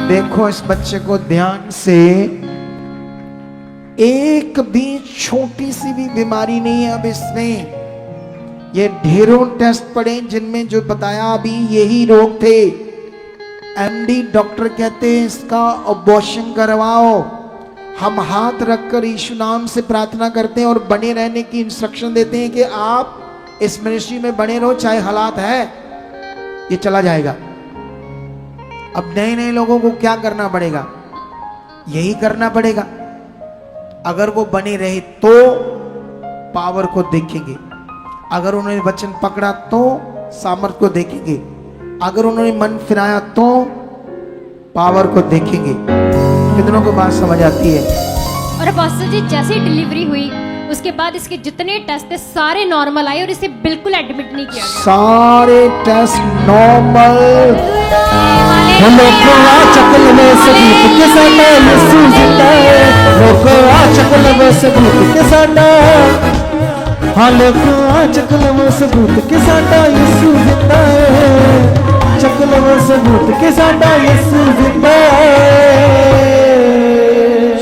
देखो इस बच्चे को ध्यान से, एक भी छोटी सी भी बीमारी नहीं है अब इसमें। ये ढेरों टेस्ट पड़े जिनमें जो बताया अभी यही रोग थे। एमडी डॉक्टर कहते हैं इसका अबॉर्शन करवाओ। हम हाथ रखकर यीशु नाम से प्रार्थना करते हैं और बने रहने की इंस्ट्रक्शन देते हैं कि आप इस मिनिस्ट्री में बने रहो, चाहे हालात है, ये चला जाएगा। अब नए नए लोगों को क्या करना पड़ेगा, यही करना पड़ेगा। अगर वो बने रहे तो पावर को देखेंगे, अगर उन्होंने वचन पकड़ा तो सामर्थ को देखेंगे, अगर उन्होंने मन फिराया तो पावर को देखेंगे। कितनों को बात समझ आती है? और अपोस्टल जी जैसे ही डिलीवरी हुई उसके बाद इसके जितने टेस्ट थे सारे नॉर्मल आए और इसे बिल्कुल एडमिट नहीं किया गया। सारे टेस्ट नॉर्मल। चकल में सबूत के साडा यीशु जिंदा है। लोका चकल में सबूत के साडा, हाँ लोका चकल में सबूत के साडा यीशु जिंदा है। चकल में सबूत के साडा यीशु जिंदा है।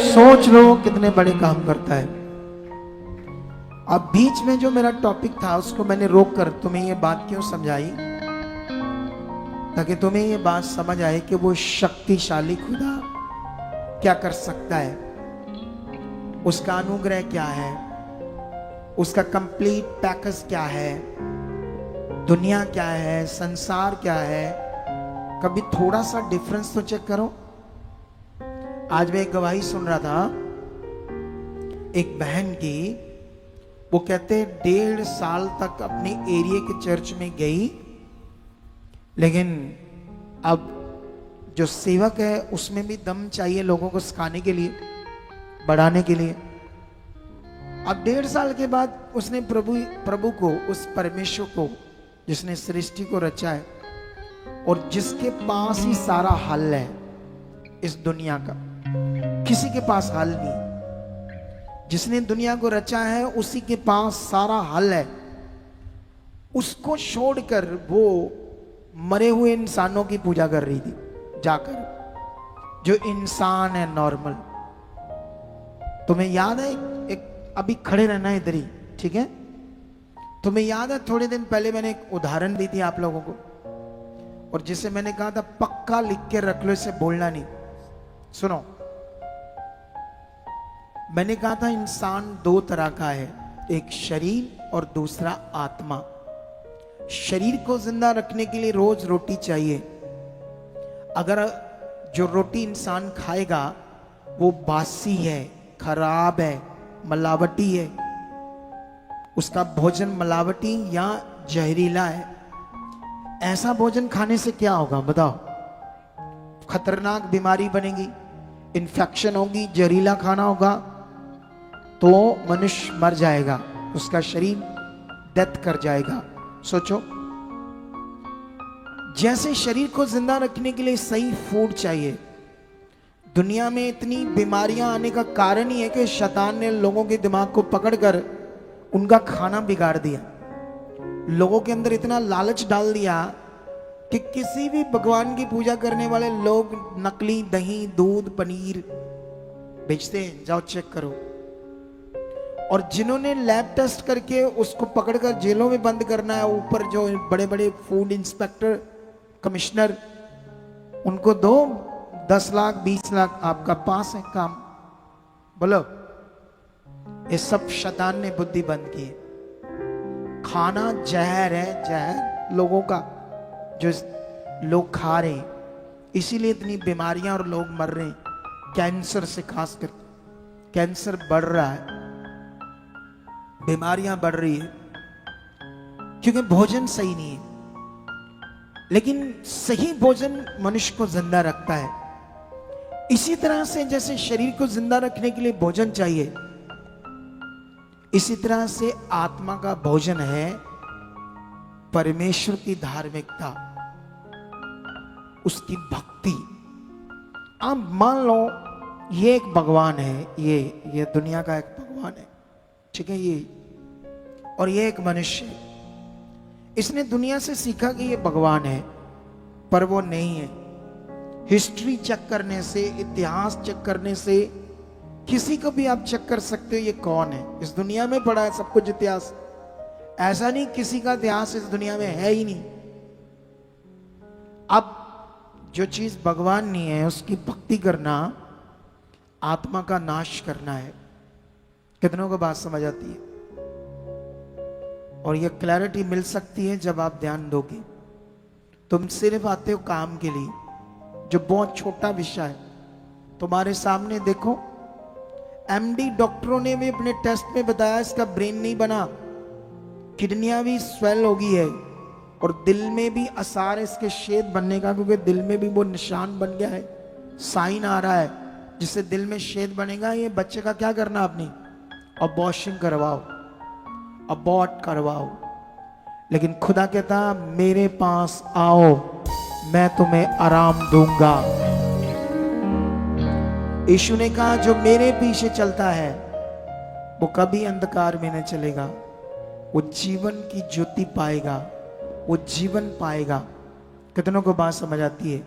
सोच लो कितने बड़े काम करता है। अब बीच में जो मेरा टॉपिक था उसको मैंने रोक कर तुम्हें ये बात क्यों समझाई, ताकि तुम्हें ये बात समझ आए कि वो शक्तिशाली खुदा क्या कर सकता है, उसका अनुग्रह क्या है, उसका कंप्लीट पैकेज क्या है, दुनिया क्या है, संसार क्या है। कभी थोड़ा सा डिफरेंस तो चेक करो। आज मैं एक गवाही सुन रहा था एक बहन की, वो कहते 1.5 साल तक अपने एरिया के चर्च में गई, लेकिन अब जो सेवक है उसमें भी दम चाहिए लोगों को सिखाने के लिए, बढ़ाने के लिए। अब 1.5 साल के बाद उसने प्रभु को, उस परमेश्वर को जिसने सृष्टि को रचा है और जिसके पास ही सारा हल है इस दुनिया का, किसी के पास हल नहीं, जिसने दुनिया को रचा है उसी के पास सारा हल है, उसको छोड़कर वो मरे हुए इंसानों की पूजा कर रही थी जाकर, जो इंसान है नॉर्मल। तुम्हें याद है एक अभी खड़े रहना है इधर ही, ठीक है? तुम्हें याद है थोड़े दिन पहले मैंने एक उदाहरण दी थी आप लोगों को, और जिसे मैंने कहा था पक्का लिख के रख लो, इसे बोलना नहीं। सुनो, मैंने कहा था इंसान 2 तरह का है, एक शरीर और दूसरा आत्मा। शरीर को जिंदा रखने के लिए रोज रोटी चाहिए। अगर जो रोटी इंसान खाएगा वो बासी है, खराब है, मिलावटी है, उसका भोजन मिलावटी या जहरीला है, ऐसा भोजन खाने से क्या होगा बताओ? खतरनाक बीमारी बनेगी, इन्फेक्शन होगी, जहरीला खाना होगा तो मनुष्य मर जाएगा, उसका शरीर डेथ कर जाएगा। सोचो, जैसे शरीर को जिंदा रखने के लिए सही फूड चाहिए। दुनिया में इतनी बीमारियां आने का कारण ही है कि शैतान ने लोगों के दिमाग को पकड़कर उनका खाना बिगाड़ दिया। लोगों के अंदर इतना लालच डाल दिया कि किसी भी भगवान की पूजा करने वाले लोग नकली दही, दूध, पनीर बेचते हैं, जाओ चेक करो। और जिन्होंने लैब टेस्ट करके उसको पकड़कर जेलों में बंद करना है, ऊपर जो बड़े बड़े फूड इंस्पेक्टर, कमिश्नर, उनको दो 10 लाख 20 लाख, आपका पास है काम। बोलो, ये सब शैतान ने बुद्धि बंद की है। खाना जहर है, जहर लोगों का जो लोग खा रहे हैं, इसीलिए इतनी बीमारियां और लोग मर रहे हैं। कैंसर से खासकर कैंसर बढ़ रहा है, बीमारियां बढ़ रही है, क्योंकि भोजन सही नहीं है। लेकिन सही भोजन मनुष्य को जिंदा रखता है। इसी तरह से जैसे शरीर को जिंदा रखने के लिए भोजन चाहिए, इसी तरह से आत्मा का भोजन है परमेश्वर की धार्मिकता, उसकी भक्ति। आप मान लो ये एक भगवान है, ये दुनिया का एक भगवान है, ठीक है? ये और ये एक मनुष्य है। इसने दुनिया से सीखा कि ये भगवान है, पर वो नहीं है। हिस्ट्री चेक करने से, इतिहास चेक करने से, किसी को भी आप चेक कर सकते हो ये कौन है। इस दुनिया में पड़ा है सब कुछ इतिहास, ऐसा नहीं किसी का इतिहास इस दुनिया में है ही नहीं। अब जो चीज भगवान नहीं है उसकी भक्ति करना आत्मा का नाश करना है। कितनों को बात समझ आती है? और ये क्लैरिटी मिल सकती है जब आप ध्यान दोगे। तुम सिर्फ आते हो काम के लिए, जो बहुत छोटा विषय है। तुम्हारे सामने देखो, एमडी डॉक्टरों ने भी अपने टेस्ट में बताया इसका ब्रेन नहीं बना, किडनियां भी स्वेल हो गई है और दिल में भी आसार है इसके छेद बनने का, क्योंकि दिल में भी वो निशान बन गया है, साइन आ रहा है जिससे दिल में छेद बनेगा। ये बच्चे का क्या करना अपनी अबॉर्शन करवाओ, अबॉर्ट करवाओ। लेकिन खुदा कहता मेरे पास आओ, मैं तुम्हें आराम दूंगा। यीशु ने कहा जो मेरे पीछे चलता है वो कभी अंधकार में न चलेगा, वो जीवन की ज्योति पाएगा, वो जीवन पाएगा। कितनों को बात समझ आती है?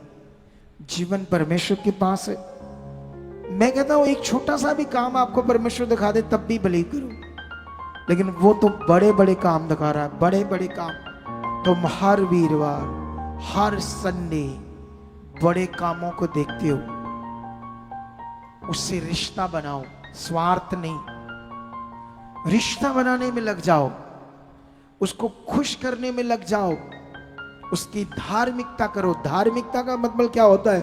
जीवन परमेश्वर के पास है। मैं कहता हूं एक छोटा सा भी काम आपको परमेश्वर दिखा दे तब भी बिलीव करो, लेकिन वो तो बड़े बड़े काम दिखा रहा है, बड़े बड़े काम। तुम हर वीरवार, हर संडे बड़े कामों को देखते हो, उससे रिश्ता बनाओ, स्वार्थ नहीं। रिश्ता बनाने में लग जाओ, उसको खुश करने में लग जाओ, उसकी धार्मिकता करो। धार्मिकता का मतलब क्या होता है?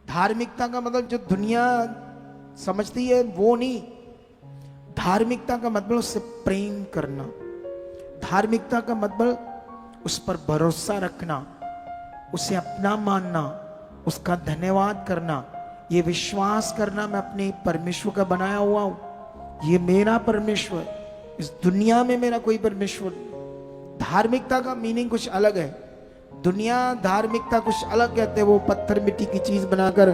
धार्मिकता का मतलब जो दुनिया समझती है वो नहीं। धार्मिकता का मतलब उससे प्रेम करना, धार्मिकता का मतलब उस पर भरोसा रखना, उसे अपना मानना, उसका धन्यवाद करना, ये विश्वास करना मैं अपने परमेश्वर का बनाया हुआ हूं, ये मेरा परमेश्वर, इस दुनिया में मेरा कोई परमेश्वर नहीं। धार्मिकता का मीनिंग कुछ अलग है। दुनिया धार्मिकता कुछ अलग कहते हैं, वो पत्थर मिट्टी की चीज बनाकर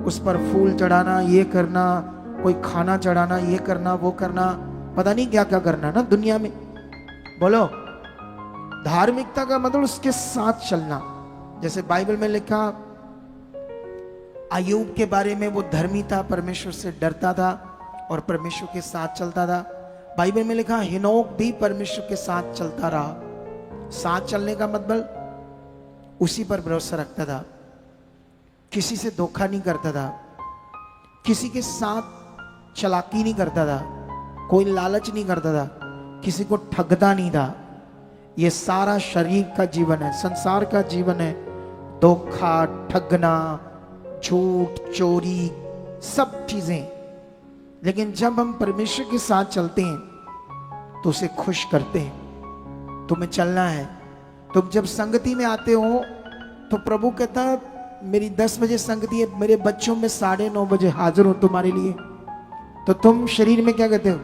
उस पर फूल चढ़ाना, ये करना, कोई खाना चढ़ाना, ये करना, वो करना, पता नहीं क्या क्या करना ना दुनिया में। बोलो, धार्मिकता का मतलब उसके साथ चलना। जैसे बाइबल में लिखा अय्यूब के बारे में, वो धर्मी था, परमेश्वर से डरता था और परमेश्वर के साथ चलता था। बाइबल में लिखा हेनोक भी परमेश्वर के साथ चलता रहा। साथ चलने का मतलब उसी पर भरोसा रखता था, किसी से धोखा नहीं करता था, किसी के साथ चालाकी नहीं करता था, कोई लालच नहीं करता था, किसी को ठगता नहीं था। ये सारा शरीर का जीवन है, संसार का जीवन है। धोखा, ठगना, झूठ, चोरी, सब चीजें। लेकिन जब हम परमेश्वर के साथ चलते हैं तो उसे खुश करते हैं। तुम्हें चलना है। तुम जब संगति में आते हो तो प्रभु कहता है मेरी 10 बजे संगति है, मेरे बच्चों में 9:30 बजे हाजिर हो तुम्हारे लिए। तो तुम शरीर में क्या कहते हो?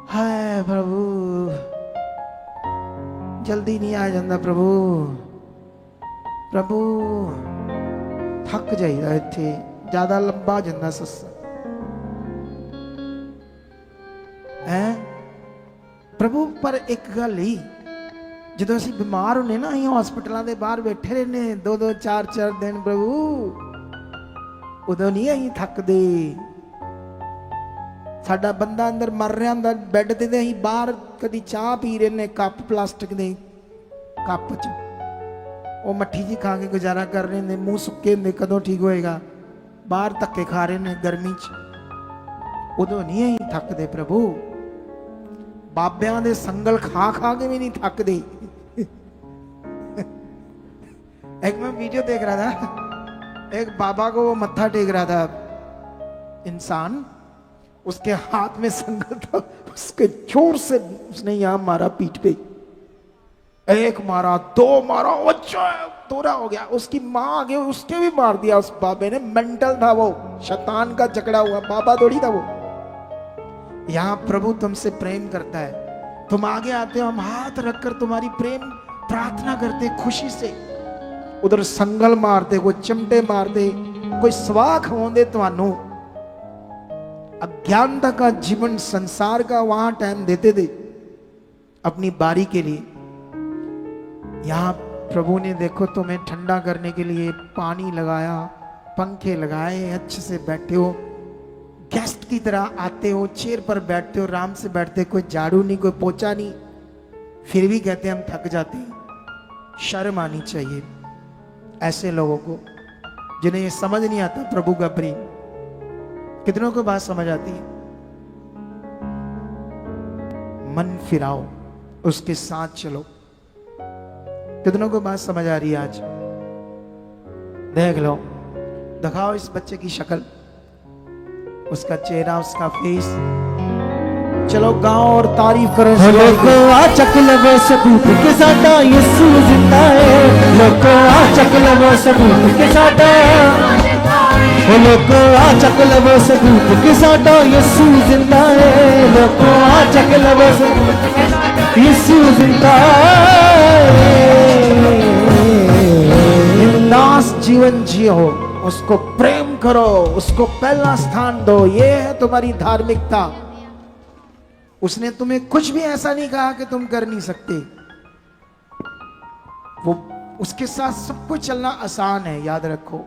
हाय प्रभु, जल्दी नहीं आ जाता प्रभु, प्रभु थक जाइदा, इत्थे ज्यादा लंबा जाता सत्संग है प्रभु। पर एक गल ही, ਜਦੋਂ ਅਸੀਂ ਬਿਮਾਰ ਹੁੰਨੇ ਨਾ, ਅਸੀਂ ਹਸਪਤਾਲਾਂ ਦੇ ਬਾਹਰ ਬੈਠੇ ਰਹਿੰਦੇ 2-2 4-4 ਦਿਨ ਪ੍ਰਭੂ, ਉਦੋਂ ਨਹੀਂ ਅਸੀਂ ਥੱਕਦੇ। ਸਾਡਾ ਬੰਦਾ ਅੰਦਰ ਮਰ ਰਿਹਾ ਹੁੰਦਾ ਬੈੱਡ ਤੇ, ਤੇ ਅਸੀਂ ਬਾਹਰ ਕਦੀ ਚਾਹ ਪੀ ਰਹੇ ਨੇ ਕੱਪ, ਪਲਾਸਟਿਕ ਦੇ ਕੱਪ 'ਚ, ਉਹ ਮੱਠੀ ਜੀ ਖਾ ਕੇ ਗੁਜ਼ਾਰਾ ਕਰ ਰਹੇ ਨੇ, ਮੂੰਹ ਸੁੱਕੇ ਹੁੰਦੇ, ਕਦੋਂ ਠੀਕ ਹੋਏਗਾ। ਬਾਹਰ ਧੱਕੇ ਖਾ ਰਹੇ ਨੇ ਗਰਮੀ 'ਚ, ਉਦੋਂ ਨਹੀਂ ਅਸੀਂ ਥੱਕਦੇ ਪ੍ਰਭੂ। ਬਾਬਿਆਂ ਦੇ ਸੰਗਲ ਖਾ ਖਾ के भी नहीं थकते। एक मैं वीडियो देख रहा था, एक बाबा को वो मत्था टेक रहा था इंसान, उसके हाथ में संगल था, उसके जोर से उसने यहां मारा पीठ पे, एक मारा, 2 मारा, अच्छा तोड़ा हो गया। उसकी मां आगे उसके भी मार दिया। उस बाबे ने, मेंटल था वो, शैतान का जकड़ा हुआ बाबा थोड़ी था वो। यहां प्रभु तुमसे प्रेम करता है, तुम आगे आते हो, हम हाथ रखकर तुम्हारी प्रेम प्रार्थना करते खुशी से। उधर संगल मारते, कोई चिमटे मारते, कोई स्वाह खवाते तुहानू। अज्ञानता का जीवन, संसार का वहां टाइम देते थे अपनी बारी के लिए। यहां प्रभु ने देखो तुम्हें ठंडा करने के लिए पानी लगाया, पंखे लगाए, अच्छे से बैठे हो, गेस्ट की तरह आते हो, चेयर पर बैठते हो, आराम से बैठते, कोई झाड़ू नहीं, कोई पोछा नहीं, फिर भी कहते हैं हम थक जाते हैं। शर्म आनी चाहिए ऐसे लोगों को जिन्हें ये समझ नहीं आता प्रभु का प्रेम। कितनों को बात समझ आती है? मन फिराओ, उसके साथ चलो। कितनों को बात समझ आ रही है? आज देख लो, दिखाओ इस बच्चे की शक्ल, उसका चेहरा, उसका फेस। चलो गाओ और तारीफ करो। लोको आ चक लवो सबूत के साडा यीशु जिंदा है। लोको आ चक लवो सबूत के साडा, लोको आ चक लवो सबूत के साडा यीशु जिंदा है। लोको आ चक लवो सबूत के साडा यीशु जिंदा है। बिंदास जीवन जियो, उसको प्रेम करो, उसको पहला स्थान दो। ये है तुम्हारी धार्मिकता। उसने तुम्हें कुछ भी ऐसा नहीं कहा कि तुम कर नहीं सकते। वो उसके साथ सब कुछ चलना आसान है, याद रखो।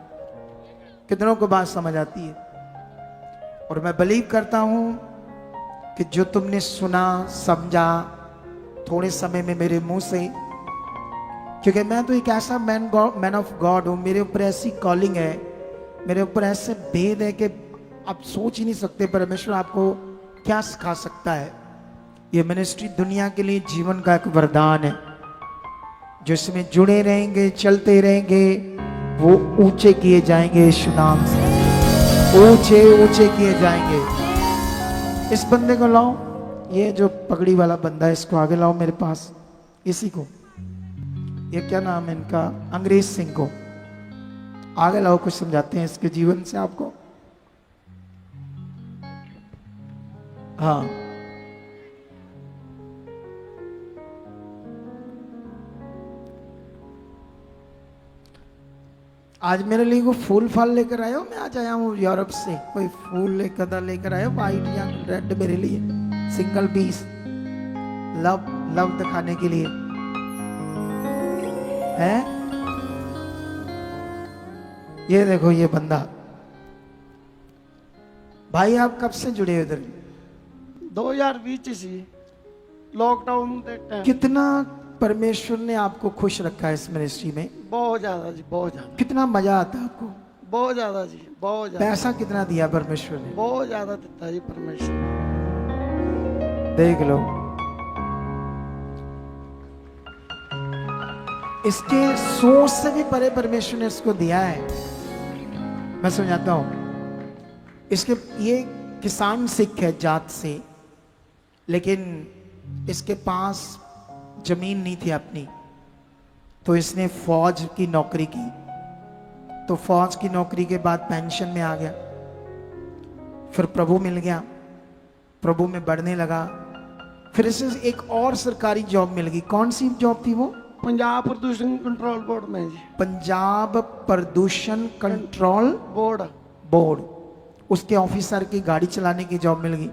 कितनों को बात समझ आती है? और मैं बिलीव करता हूं कि जो तुमने सुना समझा थोड़े समय में मेरे मुंह से, क्योंकि मैं तो एक ऐसा मैन ऑफ गॉड हूं, मेरे ऊपर ऐसी कॉलिंग है, मेरे ऊपर ऐसे भेद है कि आप सोच ही नहीं सकते परमेश्वर आपको क्या सिखा सकता है। ये मिनिस्ट्री दुनिया के लिए जीवन का एक वरदान है। जो इसमें जुड़े रहेंगे, चलते रहेंगे, वो ऊंचे किए जाएंगे। यीशु नाम से ऊंचे ऊंचे किए जाएंगे। इस बंदे को लाओ, ये जो पगड़ी वाला बंदा है, इसको आगे लाओ मेरे पास। इसी को, ये क्या नाम है इनका, अंग्रेज सिंह को आगे लाओ, कुछ समझाते हैं इसके जीवन से आपको। हाँ, आज मेरे लिए कोई फूल फाल लेकर आए हो? मैं आज आया हूँ यूरोप से, कोई फूल लेकर आए हो, वाइट या रेड मेरे लिए, सिंगल पीस, लव लव दिखाने के लिए है। ये देखो ये बंदा। भाई आप कब से जुड़े हो इधर? 2020 से लॉकडाउन के टाइम। कितना परमेश्वर ने आपको खुश रखा है इस मिनिस्ट्री में? बहुत ज्यादा जी, बहुत ज्यादा, कितना मजा आता है आपको? बहुत ज्यादा जी, बहुत ज्यादा। पैसा कितना दिया परमेश्वर ने? बहुत ज्यादा देता जी परमेश्वर। देख लो, इसके सोच से भी परे परमेश्वर ने इसको दिया है। मैं समझाता हूं। इसके ये किसान सिख है जात से, लेकिन इसके पास जमीन नहीं थी अपनी, तो इसने फौज की नौकरी की। तो फौज की नौकरी के बाद पेंशन में आ गया, फिर प्रभु मिल गया, प्रभु में बढ़ने लगा, फिर इसे एक और सरकारी जॉब मिल गई। कौन सी जॉब थी वो? पंजाब प्रदूषण कंट्रोल बोर्ड में जी। पंजाब प्रदूषण कंट्रोल बोर्ड, उसके ऑफिसर की गाड़ी चलाने की जॉब मिल गई।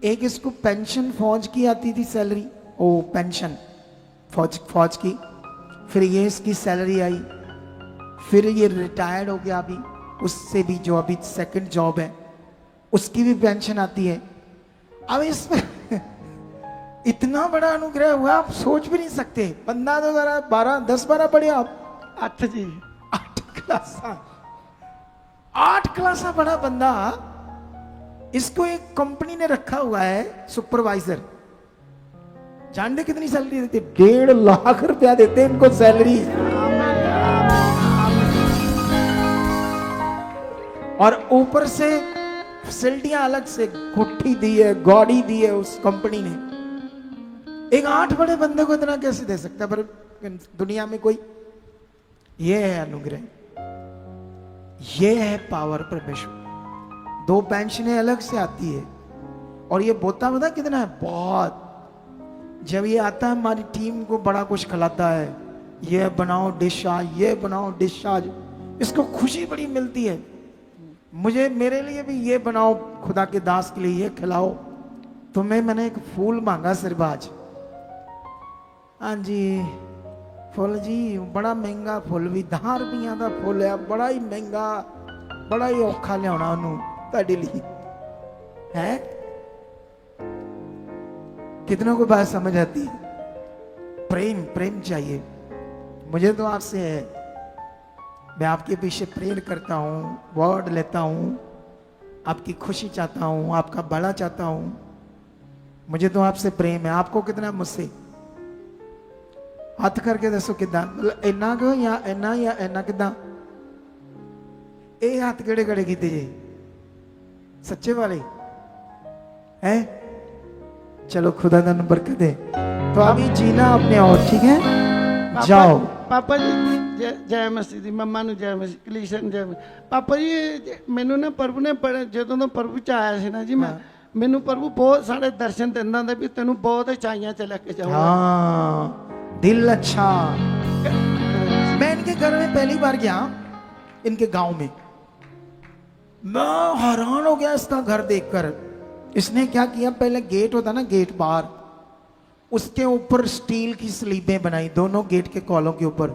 एक इसको पेंशन फौज की आती थी सैलरी, ओ पेंशन फौज की, फिर ये इसकी सैलरी आई, फिर ये रिटायर्ड हो गया अभी, उससे भी जो अभी सेकंड जॉब है उसकी भी पेंशन आती है। अब इसमें इतना बड़ा अनुग्रह हुआ, आप सोच भी नहीं सकते। बंदा तो जरा 10-12 पढ़े आप? 8 जी, 8 क्लास बड़ा बंदा, इसको एक कंपनी ने रखा हुआ है सुपरवाइजर। जानते कितनी सैलरी देते? 1.5 लाख रुपया देते हैं इनको सैलरी। और ऊपर से फैसिलिटियां अलग से, कोठी दी है, गाड़ी दी है उस कंपनी ने। एक 8 बड़े बंदे को इतना कैसे दे सकता है? पर दुनिया में कोई, ये है अनुग्रह, ये है पावर परमेश्वर। 2 पेंशनें अलग से आती है, और ये बोता बता कितना है? बहुत। जब ये आता है हमारी टीम को बड़ा कुछ खिलाता है, ये बनाओ डिश आज, ये बनाओ डिश आज, इसको खुशी बड़ी मिलती है। मुझे, मेरे लिए भी ये बनाओ, खुदा के दास के लिए ये खिलाओ। तुम्हें मैंने एक फूल मांगा सिर्फ आज। हाँ जी, फुल जी बड़ा महंगा फुल भी, 10 रुपया का फुल है, बड़ा ही महंगा, बड़ा ही औखा लिया तुहाडे लिए है। कितनों को बात समझ आती है? प्रेम, प्रेम चाहिए। मुझे तो आपसे है, मैं आपके पीछे प्रेयर करता हूँ, वर्ड लेता हूँ, आपकी खुशी चाहता हूँ, आपका भला चाहता हूँ। मुझे तो आपसे प्रेम है। आपको कितना मुझसे? हथ करके दसो किदा, इन्ना क्यों या इन्ना किदा? ये हथ केड़े केड़े कीते जे? सच्चे वाले हैं? चलो खुदा का बरकत दे। तो अभी जीना अपने और, ठीक है? जाओ। ਪਾਪਾ ਜੀ ਜੈ ਮਸੀਹ ਦੀ ਮੰਮਾ ਨੂੰ ਜੈ ਮਸੀਹ ਕਲੀਸ਼ਨ ਜੈ ਮਸੀਹ। ਪਾਪਾ ਜੀ ਮੈਨੂੰ ਨਾ ਪ੍ਰਭੂ ਨੇ ਜਦੋਂ ਦਾ ਪ੍ਰਭੂ ਚ ਆਇਆ ਸੀ ਨਾ ਜੀ ਮੈਨੂੰ ਪ੍ਰਭੂ ਬਹੁਤ ਸਾਰੇ ਦਰਸ਼ਨ ਦਿੰਦਾ ਹੁੰਦਾ ਵੀ ਤੈਨੂੰ ਬਹੁਤ ਉਚਾਈਆਂ ਚ ਲੈ ਕੇ ਜਾਊਂਗਾ। हाँ, दिल अच्छा। मैं इनके घर में पहली बार गया, इनके गांव में। मैं हैरान हो गया इसका घर देखकर। इसने क्या किया, पहले गेट होता ना, गेट बाहर, उसके ऊपर स्टील की स्लीबें बनाई दोनों गेट के कॉलों के ऊपर।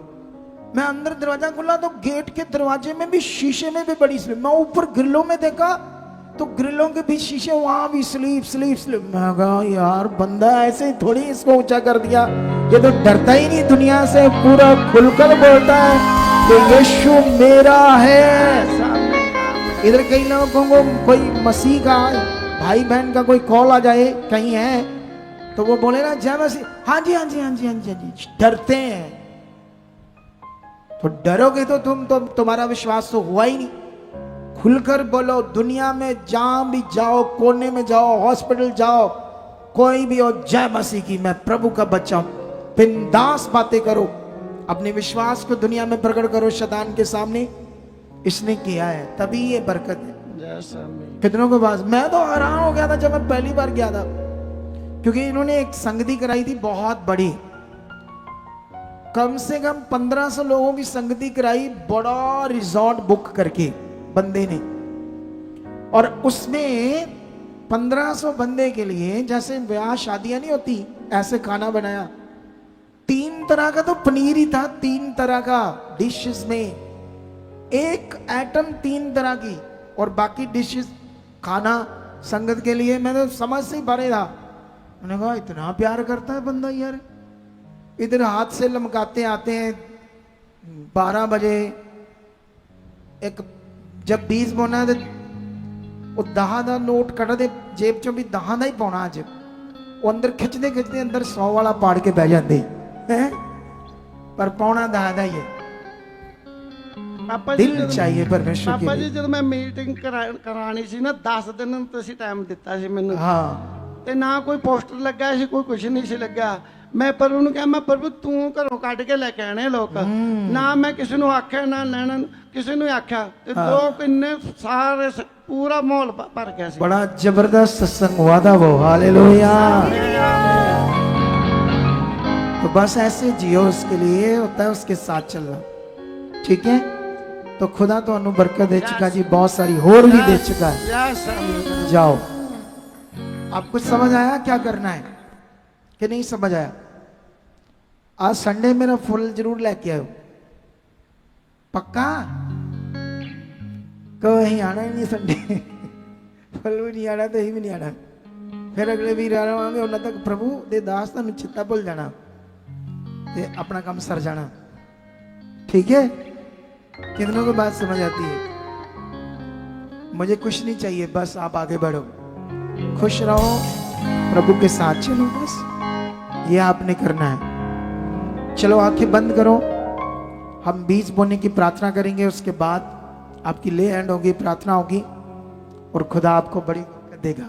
मैं अंदर दरवाजा खुला तो गेट के दरवाजे में भी शीशे में भी बड़ी स्लीप। मैं ऊपर ग्रिलों में देखा तो ग्रिलों के भी शीशे, वहां भी स्लीप स्लीप स्लीप। मैं कहा यार बंदा ऐसे ही थोड़ी इसको ऊंचा कर दिया, ये तो डरता ही नहीं दुनिया से, पूरा खुलकर बोलता है कि यीशु मेरा है। इधर कई लोगों को कोई मसीह का भाई बहन का कोई कॉल आ जाए कहीं है तो वो बोले ना जय मसीह, हाँ जी हाँ जी हाँ जी हाँ जी हाँ जी, डरते हैं। तो डरोगे तो तुम्हारा विश्वास तो हुआ ही नहीं। खुलकर बोलो, दुनिया में जहां भी जाओ, कोने में जाओ, हॉस्पिटल जाओ, कोई भी हो, जय मसीह की, मैं प्रभु का बच्चा हूं। बिंदास बातें करो, अपने विश्वास को दुनिया में प्रकट करो शैतान के सामने। इसने किया है, तभी ये बरकत है। ਜੈ ਸਾਮੀ। कितनों के पास, मैं तो हैरान हो गया था जब मैं पहली बार गया था, क्योंकि इन्होंने एक संगति कराई थी बहुत बड़ी, कम से कम 1500 लोगों की संगति कराई, बड़ा रिजॉर्ट बुक करके बंदे ने। और उसमें 1500 बंदे के लिए जैसे ब्याह शादियां नहीं होती, ऐसे खाना बनाया। 3 तरह का तो पनीर ही था, 3 तरह का डिशेस में, एक आइटम 3 तरह की, और बाकी डिशेस खाना संगत के लिए। मैं तो समझ से ही भरे था। मैंने कहा इतना प्यार करता है बंदा यार। इधर हाथ से लमकाते आते हैं 12 बजे, एक जब 20 बोना है तो 10 ਦਾ ਨੋਟ ਕੱਢਦੇ ਜੇਬ ਚੋਂ ਵੀ 10 ਦਾ ਹੀ ਪਾਉਣਾ ਅੱਜ। ਉਹ ਅੰਦਰ ਖਿੱਚਦੇ ਖਿੱਚਦੇ ਅੰਦਰ 100 ਵਾਲਾ ਪਾੜ ਕੇ ਬਹਿ ਜਾਂਦੇ ਹੈ, ਪਰ ਪਾਉਣਾ 10 ਦਾ ਹੀ ਹੈ। ਪਾਪਾ ਦਿਲ चाहिए परमेश्वर के ਪਾਪਾ ਜੀ लिए। ਜਦੋਂ ਮੈਂ ਮੀਟਿੰਗ ਕਰਾਣੀ ਸੀ ਨਾ 10 ਦਿਨ ਤੁਸੀਂ ਟਾਈਮ ਦਿੱਤਾ ਸੀ ਮੈਨੂੰ। हाँ, ਤੇ ਨਾ ਕੋਈ ਪੋਸਟਰ ਲੱਗਾ ਸੀ, ਕੋਈ ਕੁਝ ਨਹੀਂ ਸੀ ਲੱਗਾ। ਮੈਂ ਪ੍ਰਭੂ ਨੂੰ ਕਿਹਾ, ਮੈਂ ਪ੍ਰਭੂ ਤੂੰ ਘਰੋਂ ਕੱਢ ਕੇ ਲੈ ਕੇ ਆਣੇ ਲੋਕ, ਨਾ ਮੈਂ ਕਿਸੇ ਨੂੰ ਆਖਿਆ ਨਾ ਲੈਣਾ ਕਿਸੇ ਨੂੰ ਆਖਿਆ। ਤੇ ਲੋਕ ਇੰਨੇ ਸਾਰੇ पूरा माहौल भर गया ਸੀ। बड़ा जबरदस्त सत्संग हुआ था वो। हालेलुया। तो बस ऐसे जियो, उसके लिए होता है उसके साथ चलना, ठीक है? तो खुदा तो अनु बरकत दे चुका जी, बहुत सारी और भी दे चुका है। जय सामने। जाओ। आप कुछ समझ आया क्या करना है कि नहीं समझ आया? आज संडे मेरा फुल जरूर लेके आयो, पक्का? कहीं आना ही नहीं संडे, फल भी नहीं आना तो ही भी नहीं आना। फिर अगले वीर आवांगे उन्होंने तक प्रभु दे दास तुम चित्ता भुल जाना ते अपना काम सर जाना, ठीक है? कितनों को बात समझ आती है? मुझे कुछ नहीं चाहिए, बस आप आगे बढ़ो, खुश रहो, प्रभु के साथ चलो, बस ये आपने करना है। चलो आंखें बंद करो, हम बीज बोने की प्रार्थना करेंगे, उसके बाद आपकी ले हैंड होगी, प्रार्थना होगी, और खुदा आपको बड़ी बरकत देगा।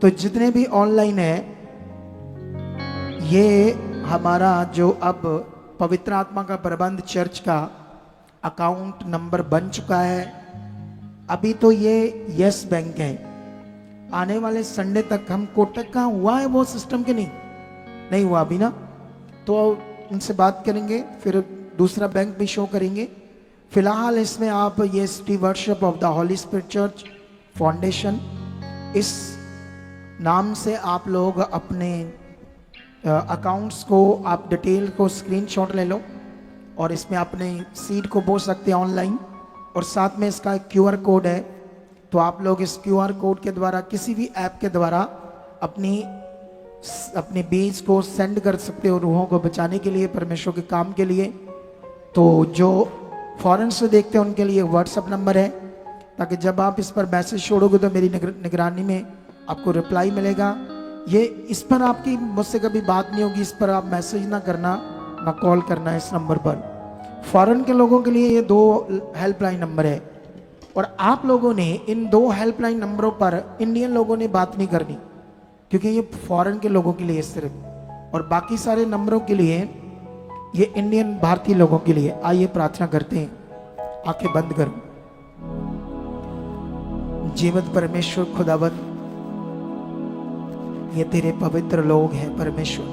तो जितने भी ऑनलाइन है, ये हमारा जो अब पवित्र आत्मा का प्रबंध चर्च का अकाउंट नंबर बन चुका है। अभी तो ये यस बैंक है, आने वाले संडे तक हम कोटक का हुआ है वो सिस्टम के नहीं हुआ अभी ना, तो उनसे बात करेंगे, फिर दूसरा बैंक भी शो करेंगे। फिलहाल इसमें आप ये city worship of the Holi spirit church foundation, इस नाम से आप लोग अपने अकाउंट्स को, आप डिटेल को स्क्रीनशॉट ले लो और इसमें अपने सीड को बो सकते हैं ऑनलाइन, और साथ में इसका QR कोड है, तो आप लोग इस QR कोड के द्वारा किसी भी ऐप के द्वारा अपने बीज को सेंड कर सकते हो, रूहों को बचाने के लिए, परमेश्वर के काम के लिए। तो जो फॉरेन से देखते हैं उनके लिए व्हाट्सएप नंबर है, ताकि जब आप इस पर मैसेज छोड़ोगे तो मेरी निगरानी में आपको रिप्लाई मिलेगा। ये इस पर आपकी मुझसे कभी बात नहीं होगी, इस पर आप मैसेज ना करना ना कॉल करना इस नंबर पर। फॉरेन के लोगों के लिए ये 2 हेल्पलाइन नंबर है, और आप लोगों ने इन 2 हेल्पलाइन नंबरों पर इंडियन लोगों ने बात नहीं करनी, क्योंकि ये फॉरेन के लोगों के लिए सिर्फ, और बाकी सारे नंबरों के लिए ये इंडियन भारतीय लोगों के लिए। आइए प्रार्थना करते हैं, आंखें बंद करो। जीवत परमेश्वर खुदावंत, ये तेरे पवित्र लोग हैं परमेश्वर।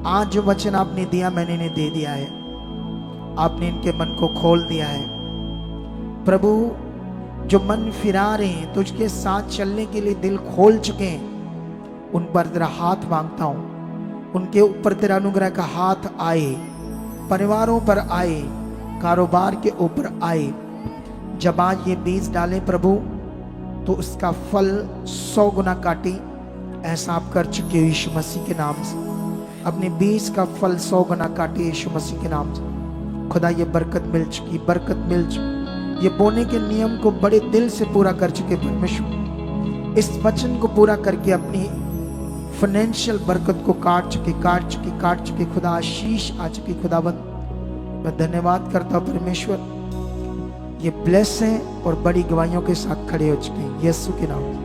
आज जो वचन आपने दिया मैंने इन्हें दे दिया है, आपने इनके मन को खोल दिया है प्रभु। जो मन फिरा रहे हैं, तुझके साथ चलने के लिए दिल खोल चुके हैं, उन पर तेरा हाथ मांगता हूं। उनके ऊपर तेरा अनुग्रह का हाथ आए, परिवारों पर आए, कारोबार के ऊपर आए। जब आज ये बीज डालें प्रभु, तो उसका फल 100 गुना काटे, ऐसा आप कर चुके हो यीशु मसीह के नाम से। अपने बीज का फल 100 गुना काटे यीशु मसीह के नाम से। खुदा ये बरकत मिल चुकी, बरकत मिल चुकी। ये बोने के नियम को बड़े दिल से पूरा कर चुके परमेश्वर। इस वचन को पूरा करके अपनी फाइनेंशियल बरकत को काट चुके। खुदा आशीष आ चुकी। खुदावंत मैं धन्यवाद करता हूँ परमेश्वर, ये ब्लेस हैं और बड़ी गवाहियों के साथ खड़े हो चुके हैं यीशु के नाम।